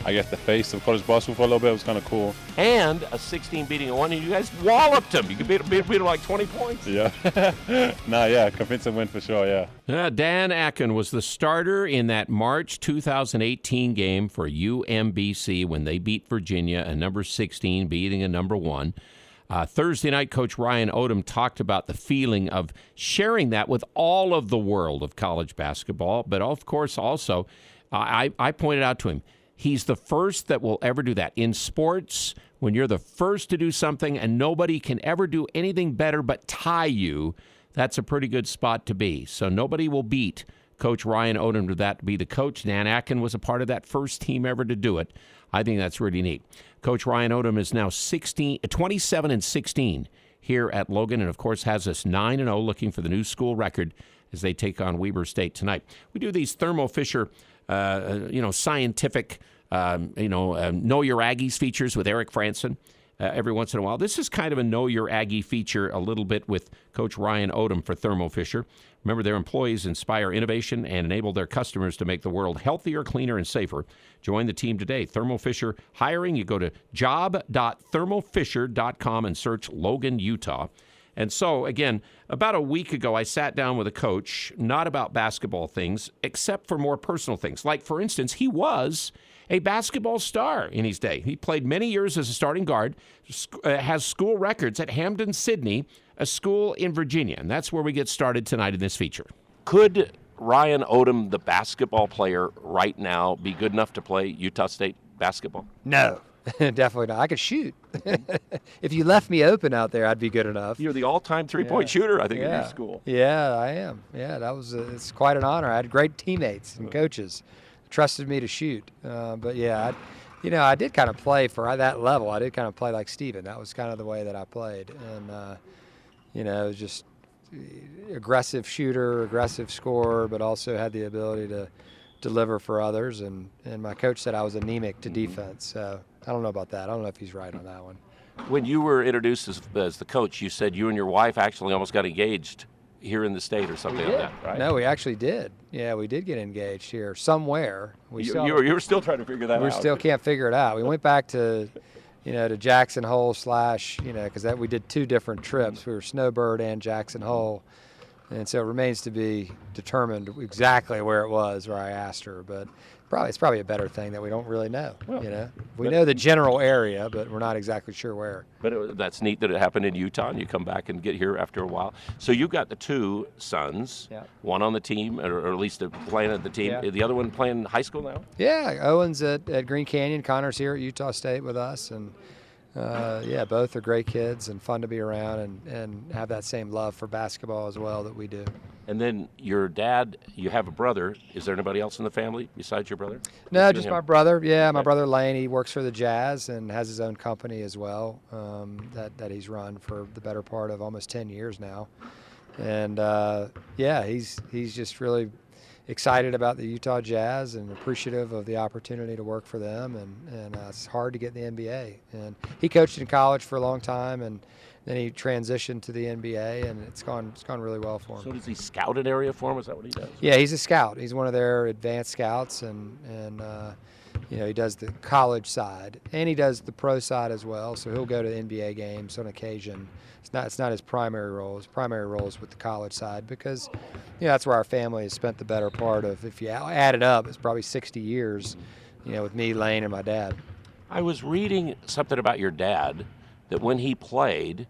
I guess, the face of college basketball for a little bit. It was kind of cool. And a 16 beating a 1, and you guys walloped them. You could beat them like 20 points. Yeah. Convincing win for sure, yeah. Dan Akin was the starter in that March 2018 game for UMBC when they beat Virginia, a number 16 beating a number 1. Thursday night, Coach Ryan Odom talked about the feeling of sharing that with all of the world of college basketball, but of course also, I pointed out to him, he's the first that will ever do that. In sports, when you're the first to do something and nobody can ever do anything better but tie you, that's a pretty good spot to be. So nobody will beat Coach Ryan Odom to that to be the coach. Dan Akin was a part of that first team ever to do it. I think that's really neat. Coach Ryan Odom is now 27-16 here at Logan, and of course has us 9-0, looking for the new school record as they take on Weber State tonight. We do these Thermo Fisher scientific, Know Your Aggies features with Eric Franson every once in a while. This is kind of a Know Your Aggie feature a little bit with Coach Ryan Odom for Thermo Fisher. Remember, their employees inspire innovation and enable their customers to make the world healthier, cleaner, and safer. Join the team today. Thermo Fisher hiring. You go to job.thermofisher.com and search Logan, Utah. And so, again, about a week ago, I sat down with a coach, not about basketball things, except for more personal things. Like, for instance, he was a basketball star in his day. He played many years as a starting guard, has school records at Hampden-Sydney, a school in Virginia. And that's where we get started tonight in this feature. Could Ryan Odom, the basketball player right now, be good enough to play Utah State basketball? No. Definitely not. I could shoot. If you left me open out there, I'd be good enough. You're the all-time three-point shooter, I think, in your school. Yeah, I am. Yeah, that was it's quite an honor. I had great teammates and coaches who trusted me to shoot. But yeah, I did kind of play for that level. I did kind of play like Steven. That was kind of the way that I played. And, it was just aggressive shooter, aggressive scorer, but also had the ability to deliver for others. And my coach said I was anemic to defense. So I don't know about that. I don't know if he's right on that one. When you were introduced as the coach, you said you and your wife actually almost got engaged here in the state or something like that, right? No, we actually did. Yeah, we did get engaged here somewhere. You were still trying to figure that out. We still can't figure it out. We went back to Jackson Hole / because we did 2 different trips. We were Snowbird and Jackson Hole. And so it remains to be determined exactly where it was where I asked her. But it's probably a better thing that we don't really know. Well, we know the general area, but we're not exactly sure where. But that's neat that it happened in Utah, and you come back and get here after a while. So you got the 2 sons, one on the team, or at least playing at the team. Yeah. The other one playing high school now? Yeah, Owen's at Green Canyon. Connor's here at Utah State with us, and both are great kids and fun to be around and have that same love for basketball as well that we do. And then your dad, you have a brother. Is there anybody else in the family besides your brother? No, just my brother. Yeah, my brother Lane. He works for the Jazz and has his own company as well that he's run for the better part of almost 10 years now. And he's just really excited about the Utah Jazz and appreciative of the opportunity to work for them. And it's hard to get in the NBA. And he coached in college for a long time, and then he transitioned to the NBA, and it's gone really well for him. So does he scout an area for him? Is that what he does? Yeah, he's a scout. He's one of their advanced scouts, and he does the college side, and he does the pro side as well. So he'll go to NBA games on occasion. It's not his primary role. His primary role is with the college side because that's where our family has spent the better part of, if you add it up, it's probably 60 years, with me, Lane, and my dad. I was reading something about your dad, that when he played,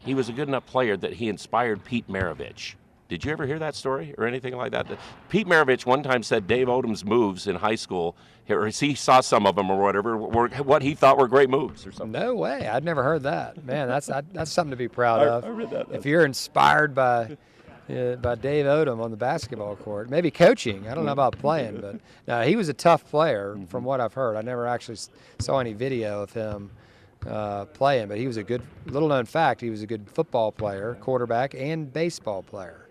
he was a good enough player that he inspired Pete Maravich. Did you ever hear that story or anything like that? Pete Maravich one time said Dave Odom's moves in high school, or he saw some of them or whatever, were what he thought were great moves or something. No way. I'd never heard that. Man, that's something to be proud of. I read that. If you're inspired by Dave Odom on the basketball court, maybe coaching. I don't know about playing, but no, he was a tough player from what I've heard. I never actually saw any video of him playing, but he was a good, little-known fact, he was a good football player, quarterback, and baseball player.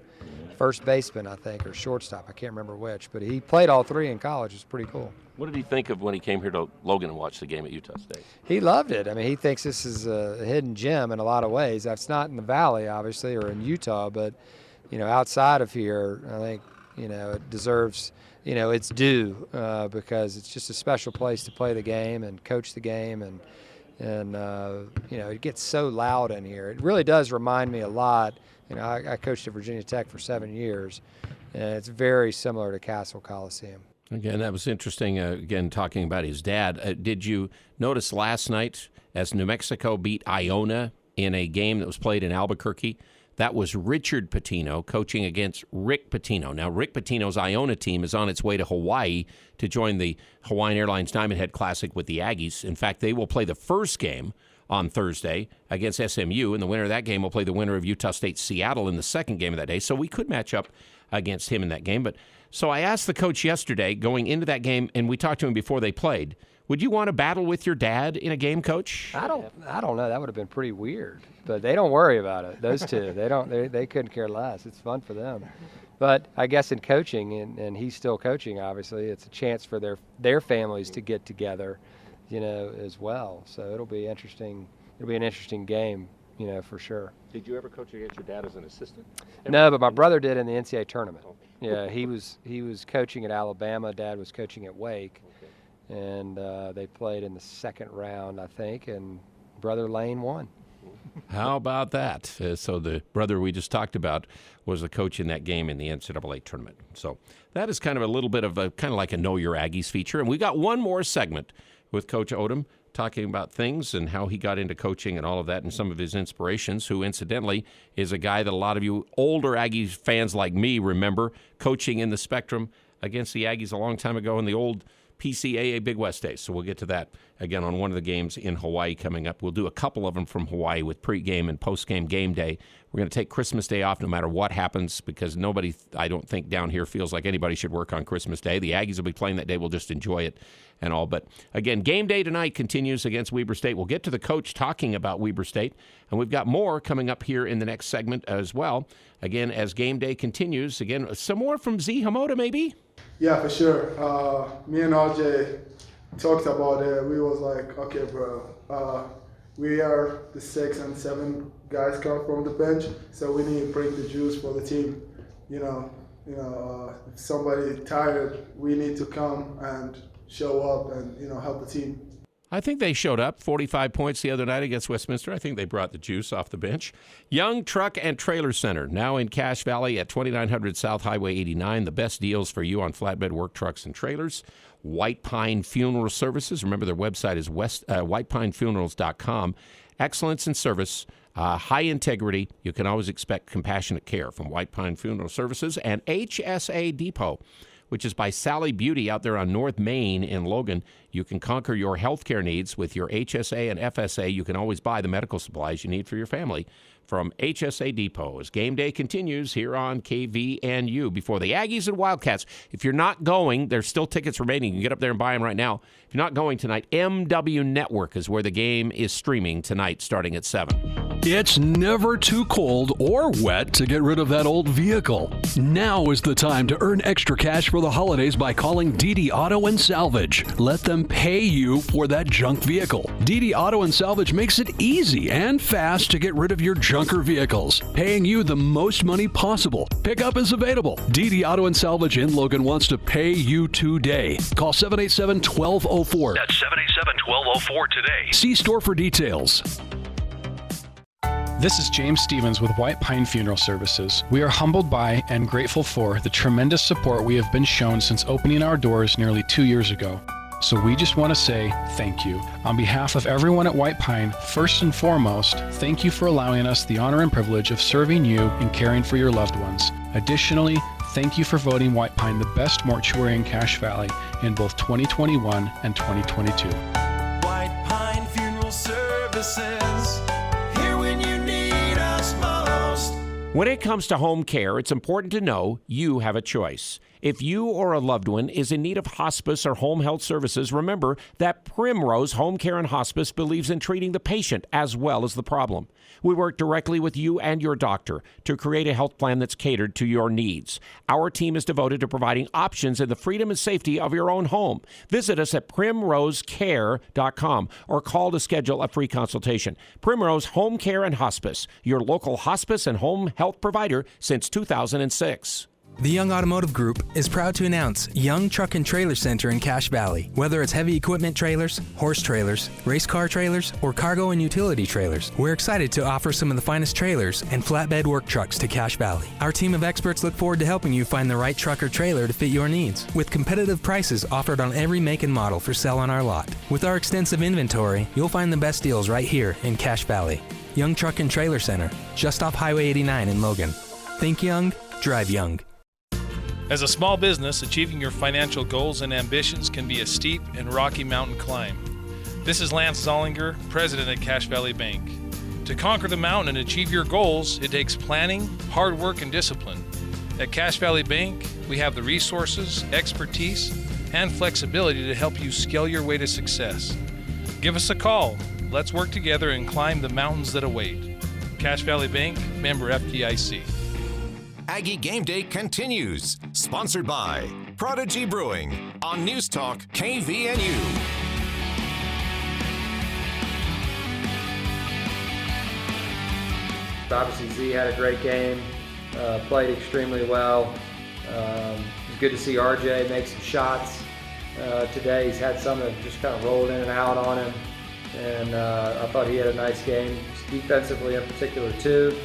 First baseman, I think, or shortstop. I can't remember which, but he played all three in college. It was pretty cool. What did he think of when he came here to Logan and watched the game at Utah State? He loved it. I mean, he thinks this is a hidden gem in a lot of ways. That's not in the Valley, obviously, or in Utah, but, outside of here, I think, it deserves, its due because it's just a special place to play the game and coach the game, and it gets so loud in here. It really does remind me a lot. I coached at Virginia Tech for 7 years, and it's very similar to Castle Coliseum. Again, that was interesting, again, talking about his dad. Did you notice last night as New Mexico beat Iona in a game that was played in Albuquerque? That was Richard Pitino coaching against Rick Pitino. Now, Rick Pitino's Iona team is on its way to Hawaii to join the Hawaiian Airlines Diamond Head Classic with the Aggies. In fact, they will play the first game on Thursday against SMU, and the winner of that game will play the winner of Utah State-Seattle in the second game of that day. So we could match up against him in that game. But so I asked the coach yesterday going into that game, and we talked to him before they played, would you want to battle with your dad in a game, Coach? I don't know. That would have been pretty weird. But they don't worry about it. Those two, they couldn't care less. It's fun for them. But I guess in coaching, and he's still coaching, obviously, it's a chance for their families to get together, as well. So it'll be interesting. It'll be an interesting game, for sure. Did you ever coach against your dad as an assistant? No, but my brother did in the NCAA tournament. Yeah, he was coaching at Alabama. Dad was coaching at Wake. And they played in the second round, I think, and Brother Lane won. How about that? So the brother we just talked about was a coach in that game in the NCAA tournament. So that is kind of a little bit of like a Know Your Aggies feature. And we got one more segment with Coach Odom talking about things and how he got into coaching and all of that and some of his inspirations, who incidentally is a guy that a lot of you older Aggies fans like me remember coaching in the Spectrum against the Aggies a long time ago in the old PCAA Big West days. So we'll get to that again on one of the games in Hawaii coming up. We'll do a couple of them from Hawaii with pregame and postgame game day. We're going to take Christmas Day off no matter what happens because nobody, I don't think, down here feels like anybody should work on Christmas Day. The Aggies will be playing that day. We'll just enjoy it and all. But again, game day tonight continues against Weber State. We'll get to the coach talking about Weber State, and we've got more coming up here in the next segment as well. Again, as game day continues, again, some more from Z Hamoda maybe? Yeah, for sure. Me and RJ talked about it. We was like, okay, bro, we are the 6 and 7 guys come from the bench, so we need to bring the juice for the team. If somebody tired, we need to come and show up and help the team. I think they showed up, 45 points the other night against Westminster. I think they brought the juice off the bench. Young Truck and Trailer Center, now in Cache Valley at 2900 South Highway 89. The best deals for you on flatbed work trucks and trailers. White Pine Funeral Services. Remember, their website is whitepinefunerals.com. Excellence in service, high integrity. You can always expect compassionate care from White Pine Funeral Services. And HSA Depot, which is by Sally Beauty out there on North Main in Logan. You can conquer your healthcare needs with your HSA and FSA. You can always buy the medical supplies you need for your family from HSA Depot. As game day continues here on KVNU before the Aggies and Wildcats. If you're not going, there's still tickets remaining. You can get up there and buy them right now. If you're not going tonight, MW Network is where the game is streaming tonight starting at 7. It's never too cold or wet to get rid of that old vehicle. Now is the time to earn extra cash for the holidays by calling DD Auto and Salvage. Let them pay you for that junk vehicle. DD Auto and Salvage makes it easy and fast to get rid of your junker vehicles, paying you the most money possible. Pickup is available. DD Auto and Salvage in Logan wants to pay you today. Call 787-1204. That's 787-1204 today. See store for details. This is James Stevens with White Pine Funeral Services. We are humbled by and grateful for the tremendous support we have been shown since opening our doors nearly 2 years ago. So we just want to say thank you. On behalf of everyone at White Pine, first and foremost, thank you for allowing us the honor and privilege of serving you and caring for your loved ones. Additionally, thank you for voting White Pine the best mortuary in Cache Valley in both 2021 and 2022. White Pine Funeral Services, here when you need us most. When it comes to home care, it's important to know you have a choice. If you or a loved one is in need of hospice or home health services, remember that Primrose Home Care and Hospice believes in treating the patient as well as the problem. We work directly with you and your doctor to create a health plan that's catered to your needs. Our team is devoted to providing options in the freedom and safety of your own home. Visit us at primrosecare.com or call to schedule a free consultation. Primrose Home Care and Hospice, your local hospice and home health provider since 2006. The Young Automotive Group is proud to announce Young Truck and Trailer Center in Cache Valley. Whether it's heavy equipment trailers, horse trailers, race car trailers, or cargo and utility trailers, we're excited to offer some of the finest trailers and flatbed work trucks to Cache Valley. Our team of experts look forward to helping you find the right truck or trailer to fit your needs, with competitive prices offered on every make and model for sale on our lot. With our extensive inventory, you'll find the best deals right here in Cache Valley. Young Truck and Trailer Center, just off Highway 89 in Logan. Think young, drive young. As a small business, achieving your financial goals and ambitions can be a steep and rocky mountain climb. This is Lance Zollinger, president at Cache Valley Bank. To conquer the mountain and achieve your goals, it takes planning, hard work, and discipline. At Cache Valley Bank, we have the resources, expertise, and flexibility to help you scale your way to success. Give us a call. Let's work together and climb the mountains that await. Cache Valley Bank, member FDIC. Aggie Game Day continues. Sponsored by Prodigy Brewing on News Talk KVNU. Obviously, Z had a great game, played extremely well. It was good to see RJ make some shots today. He's had some that just kind of rolled in and out on him, and I thought he had a nice game, defensively in particular, too.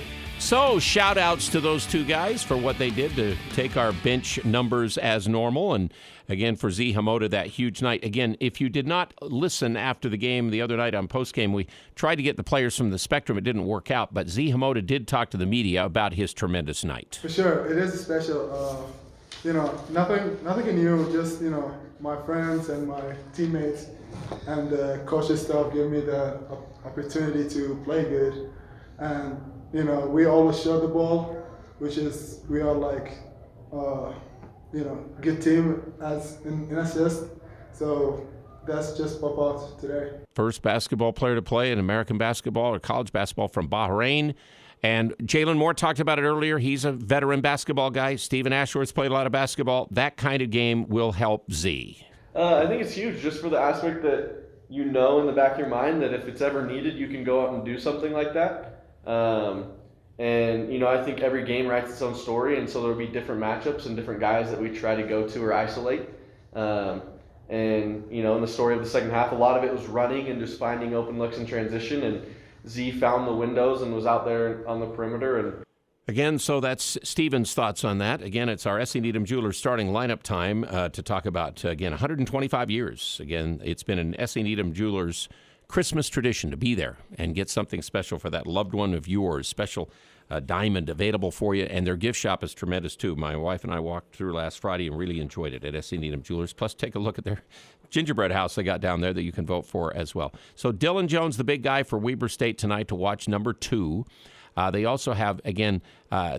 So, shout-outs to those two guys for what they did to take our bench numbers as normal. And, again, for Z Hamoda, that huge night. Again, if you did not listen after the game the other night on postgame, we tried to get the players from the Spectrum. It didn't work out. But Z Hamoda did talk to the media about his tremendous night. For sure. It is special. Nothing new. Just, my friends and my teammates and the coaching staff give me the opportunity to play good. And we always share the ball, which is we are like, good team as in assist. So that's just pop out today. First basketball player to play in American basketball or college basketball from Bahrain. And Jalen Moore talked about it earlier. He's a veteran basketball guy. Stephen Ashworth's played a lot of basketball. That kind of game will help Z. I think it's huge just for the aspect that in the back of your mind that if it's ever needed, you can go out and do something like that. I think every game writes its own story, and so there'll be different matchups and different guys that we try to go to or isolate. In the story of the second half, a lot of it was running and just finding open looks in transition, and Z found the windows and was out there on the perimeter. And again, so that's Stephen's thoughts on that. Again, it's our S.C. Needham Jewelers starting lineup time to talk about, 125 years. Again, it's been an S.C. Needham Jewelers Christmas tradition to be there and get something special for that loved one of yours, special diamond available for you. And their gift shop is tremendous, too. My wife and I walked through last Friday and really enjoyed it at S.C. Needham Jewelers. Plus, take a look at their gingerbread house they got down there that you can vote for as well. So Dylan Jones, the big guy for Weber State tonight to watch number 2. They also have, again,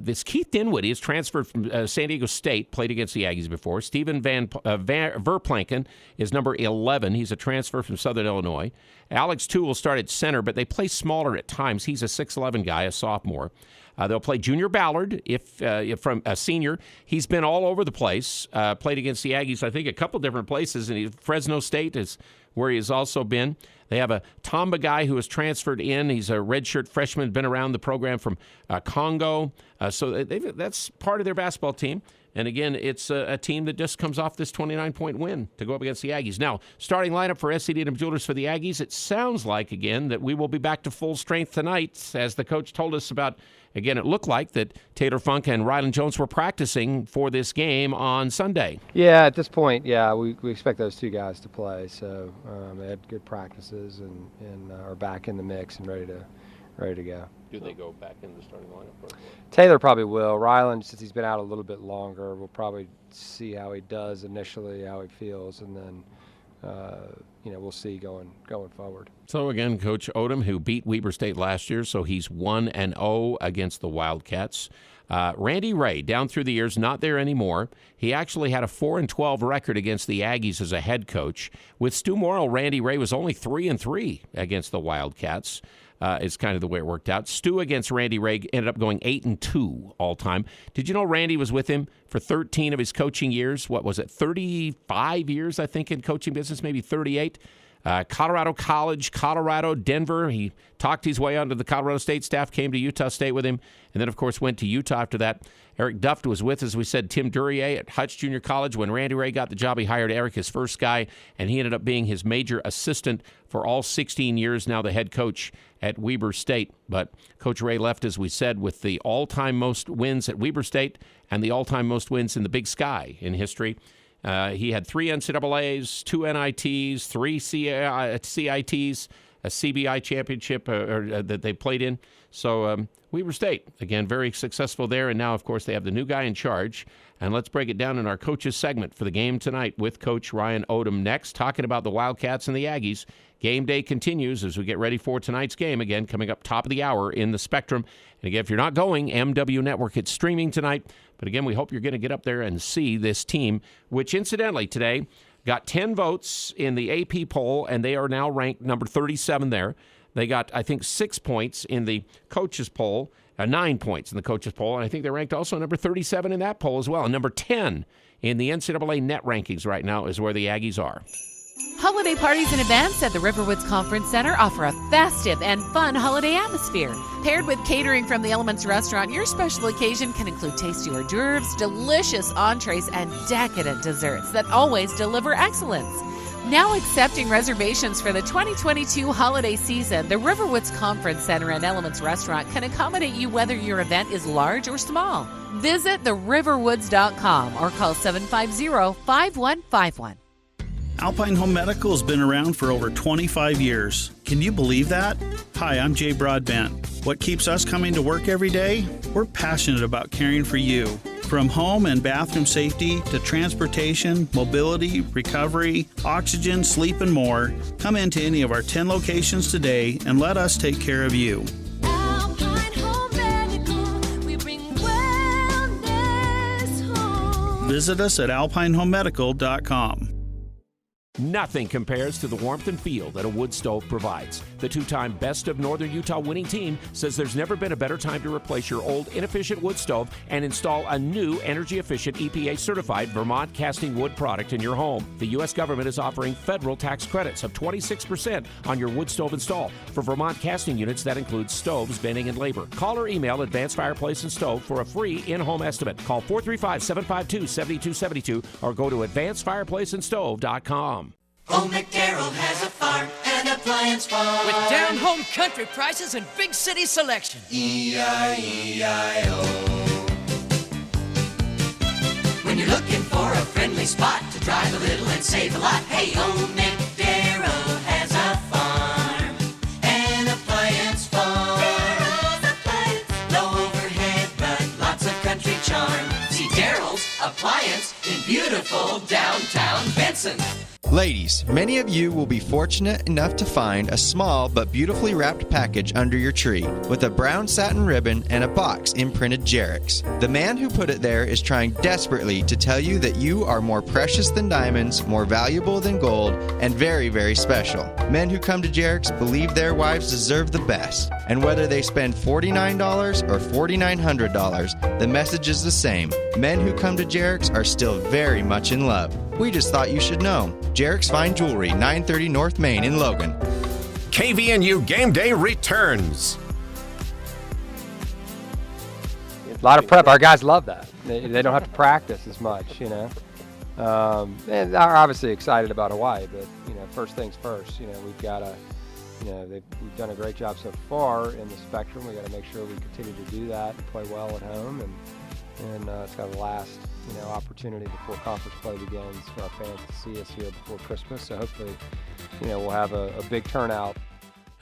this Keith Dinwiddie is transferred from San Diego State, played against the Aggies before. Stephen Verplanken is number 11. He's a transfer from Southern Illinois. Alex Tu will start at center, but they play smaller at times. He's a 6'11 guy, a sophomore. They'll play Junior Ballard, if from a senior. He's been all over the place, played against the Aggies, I think, a couple different places, and Fresno State is where he has also been. They have a Tamba guy who has transferred in. He's a redshirt freshman, been around the program from Congo. So that's part of their basketball team. And again, it's a team that just comes off this 29-point win to go up against the Aggies. Now, starting lineup for SC Needham Jewelers for the Aggies, it sounds like, again, that we will be back to full strength tonight. As the coach told us about, again, it looked like that Taylor Funk and Rylan Jones were practicing for this game on Sunday. Yeah, at this point, we expect those two guys to play. So they had good practices and are back in the mix and ready to go. Do they go back in the starting lineup? Or? Taylor probably will. Rylan, since he's been out a little bit longer, we'll probably see how he does initially, how he feels, and then we'll see going forward. So again, Coach Odom, who beat Weber State last year, so he's 1-0 against the Wildcats. Randy Ray, down through the years, not there anymore. He actually had a 4-12 record against the Aggies as a head coach. With Stu Morrill, Randy Ray was only 3-3 against the Wildcats. Is kind of the way it worked out. Stu against Randy Ray ended up going 8-2 all time. Did you know Randy was with him for 13 of his coaching years? What was it, 35 years, I think, in coaching business, maybe 38? Colorado College, Colorado, Denver. He talked his way onto the Colorado State staff, came to Utah State with him, and then, of course, went to Utah after that. Eric Duft was with, as we said, Tim Duryea at Hutch Junior College. When Randy Ray got the job, he hired Eric, his first guy, and he ended up being his major assistant for all 16 years, now the head coach at Weber State. But Coach Ray left, as we said, with the all-time most wins at Weber State and the all-time most wins in the Big Sky in history. He had 3 NCAAs, 2 NITs, 3 CITs, a CBI championship that they played in. So Weber State, again, very successful there. And now, of course, they have the new guy in charge. And let's break it down in our coaches segment for the game tonight with Coach Ryan Odom next, talking about the Wildcats and the Aggies. Game day continues as we get ready for tonight's game, again, coming up top of the hour in the Spectrum. And again, if you're not going, MW Network, it's streaming tonight. But again, we hope you're going to get up there and see this team, which incidentally today got 10 votes in the AP poll, and they are now ranked number 37 there. They got, I think, 6 points in the coaches poll, 9 points in the coaches poll, and I think they're ranked also number 37 in that poll as well. And number 10 in the NCAA net rankings right now is where the Aggies are. Holiday parties and events at the Riverwoods Conference Center offer a festive and fun holiday atmosphere. Paired with catering from the Elements Restaurant, your special occasion can include tasty hors d'oeuvres, delicious entrees, and decadent desserts that always deliver excellence. Now accepting reservations for the 2022 holiday season, the Riverwoods Conference Center and Elements Restaurant can accommodate you whether your event is large or small. Visit theriverwoods.com or call 750-5151. Alpine Home Medical has been around for over 25 years. Can you believe that? Hi, I'm Jay Broadbent. What keeps us coming to work every day? We're passionate about caring for you. From home and bathroom safety to transportation, mobility, recovery, oxygen, sleep, and more, come into any of our 10 locations today and let us take care of you. Alpine Home Medical, we bring wellness home. Visit us at alpinehomemedical.com. Nothing compares to the warmth and feel that a wood stove provides. The two-time Best of Northern Utah winning team says there's never been a better time to replace your old inefficient wood stove and install a new energy-efficient EPA-certified Vermont casting wood product in your home. The U.S. government is offering federal tax credits of 26% on your wood stove install. For Vermont casting units, that includes stoves, venting, and labor. Call or email Advanced Fireplace and Stove for a free in-home estimate. Call 435-752-7272 or go to advancedfireplaceandstove.com. Old McDarrell has a farm and appliance farm with down-home country prices and big city selection. E-I-E-I-O. When you're looking for a friendly spot to drive a little and save a lot, hey, Old McDarrell has a farm, an appliance farm. Darrell's Appliance. Low overhead, but lots of country charm. See Darrell's Appliance in beautiful downtown Benson. Ladies, many of you will be fortunate enough to find a small but beautifully wrapped package under your tree with a brown satin ribbon and a box imprinted Jerix. The man who put it there is trying desperately to tell you that you are more precious than diamonds, more valuable than gold, and very, very special. Men who come to Jerix believe their wives deserve the best. And whether they spend $49 or $4,900, the message is the same. Men who come to Jerix are still very much in love. We just thought you should know. Jerix Fine Jewelry, 930 North Main in Logan. KVNU Game Day returns. A lot of prep. Our guys love that. They don't have to practice as much, and they're obviously excited about Hawaii, but, first things first, we've got to, we've done a great job so far in the Spectrum. We got to make sure we continue to do that and play well at home, and it's got the last, opportunity before conference play begins for our fans to see us here before Christmas. So hopefully, we'll have a big turnout.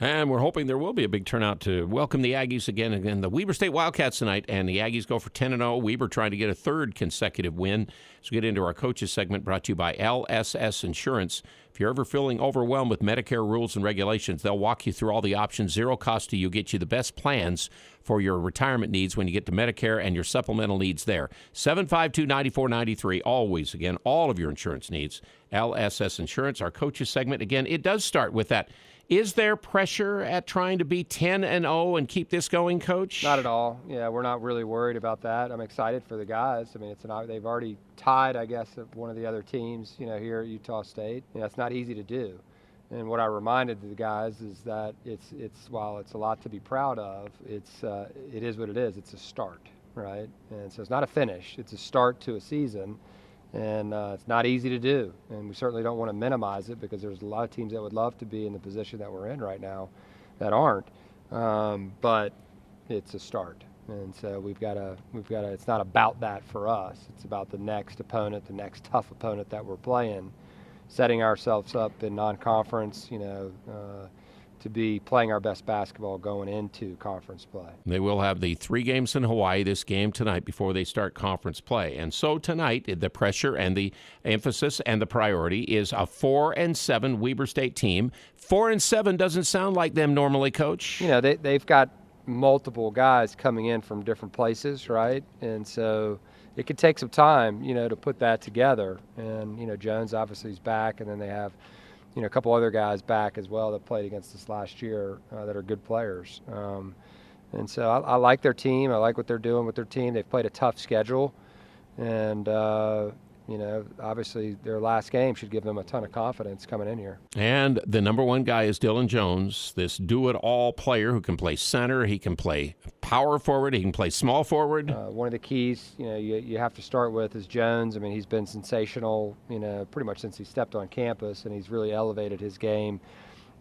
And we're hoping there will be a big turnout to welcome the Aggies again. Again, the Weber State Wildcats tonight, and the Aggies go for 10-0. Weber trying to get a third consecutive win. So get into our coaches segment brought to you by LSS Insurance. If you're ever feeling overwhelmed with Medicare rules and regulations, they'll walk you through all the options, zero cost to you, get you the best plans for your retirement needs when you get to Medicare and your supplemental needs there. 752-9493, always, again, all of your insurance needs. LSS Insurance, our coaches segment. Again, it does start with that. Is there pressure at trying to be 10-0 and keep this going, Coach? Not at all. Yeah, we're not really worried about that. I'm excited for the guys. I mean, they've already tied, I guess, one of the other teams, here at Utah State. It's not easy to do. And what I reminded the guys is that it's while it's a lot to be proud of, it is what it is. It's a start, right? And so it's not a finish. It's a start to a season. And it's not easy to do, and we certainly don't want to minimize it because there's a lot of teams that would love to be in the position that we're in right now that aren't. But it's a start, and so we've got to. It's not about that for us. It's about the next opponent, the next tough opponent that we're playing, setting ourselves up in non-conference, to be playing our best basketball going into conference play. They will have the 3 games in Hawaii, this game tonight before they start conference play. And so tonight, the pressure and the emphasis and the priority is a 4-7 Weber State team. 4-7 doesn't sound like them normally, Coach. They've got multiple guys coming in from different places, right? And so it could take some time, to put that together. And, Jones obviously is back, and then they have a couple other guys back as well that played against us last year that are good players. And so I like their team. I like what they're doing with their team. They've played a tough schedule. And, obviously their last game should give them a ton of confidence coming in here. And the number one guy is Dylan Jones, this do-it-all player who can play center. He can play power forward. He can play small forward. One of the keys, you have to start with is Jones. I mean, he's been sensational, pretty much since he stepped on campus, and he's really elevated his game.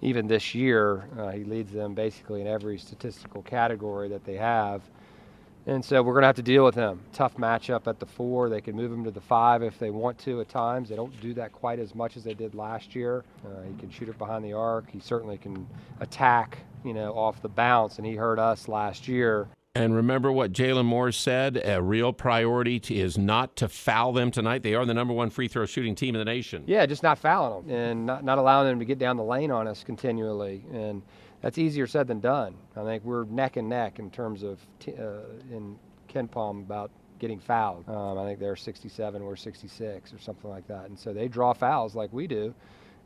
Even this year, he leads them basically in every statistical category that they have. And so we're going to have to deal with him. Tough matchup at the 4. They can move him to the 5 if they want to at times. They don't do that quite as much as they did last year. He can shoot it behind the arc. He certainly can attack, off the bounce, and he hurt us last year. And remember what Jalen Moore said, a real priority is not to foul them tonight. They are the number 1 free throw shooting team in the nation. Yeah, just not fouling them and not allowing them to get down the lane on us continually. And that's easier said than done. I think we're neck and neck in terms of in KenPom about getting fouled. I think they're 67, we're 66 or something like that. And so they draw fouls like we do.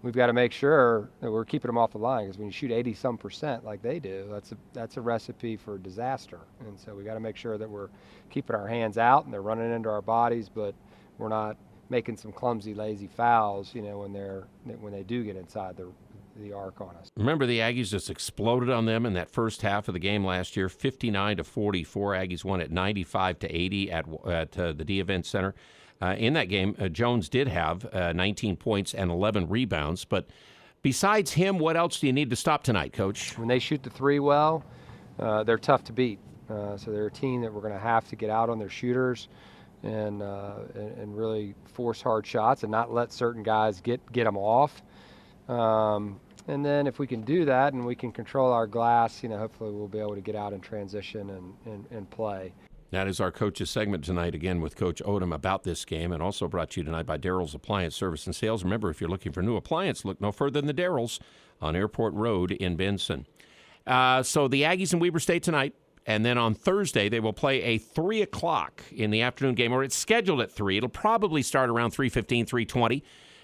We've got to make sure that we're keeping them off the line, because when you shoot 80-some% like they do, that's a recipe for disaster. And so we got to make sure that we're keeping our hands out and they're running into our bodies, but we're not making some clumsy, lazy fouls, when they do get inside the arc on us. Remember, the Aggies just exploded on them in that first half of the game last year, 59-44. Aggies won at 95-80 at the D Event Center. In that game, Jones did have 19 points and 11 rebounds. But besides him, what else do you need to stop tonight, Coach? When they shoot the 3 well, they're tough to beat. So they're a team that we're going to have to get out on their shooters and really force hard shots and not let certain guys get them off. And then if we can do that and we can control our glass, hopefully we'll be able to get out in transition and play. That is our coaches segment tonight, again, with Coach Odom about this game, and also brought to you tonight by Daryl's Appliance Service and Sales. Remember, if you're looking for new appliance, look no further than the Daryl's on Airport Road in Benson. So the Aggies and Weber State tonight, and then on Thursday they will play a 3 o'clock in the afternoon game, or it's scheduled at 3. It'll probably start around 3:15, 3:20.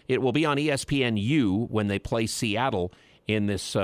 It will be on ESPNU when they play Seattle in this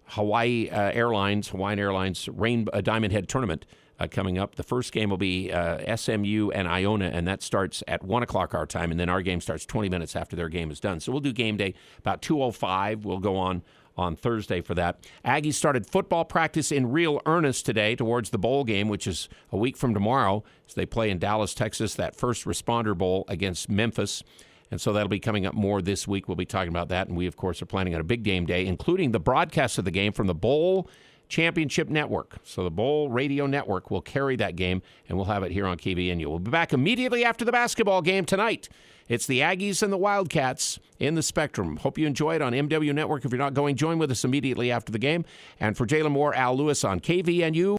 Hawaiian Airlines Diamond Head tournament coming up. The first game will be SMU and Iona, and that starts at 1 o'clock our time, and then our game starts 20 minutes after their game is done. So we'll do game day about 2:05. We'll go on on Thursday for that. Aggies started football practice in real earnest today towards the bowl game, which is a week from tomorrow, as they play in Dallas, Texas, that first responder bowl against Memphis. And so that'll be coming up more this week. We'll be talking about that. And we, of course, are planning on a big game day, including the broadcast of the game from the Bowl Championship Network. So the Bowl Radio Network will carry that game, and we'll have it here on KVNU. We'll be back immediately after the basketball game tonight. It's the Aggies and the Wildcats in the Spectrum. Hope you enjoy it on MW Network. If you're not going, join with us immediately after the game. And for Jalen Moore, Al Lewis on KVNU.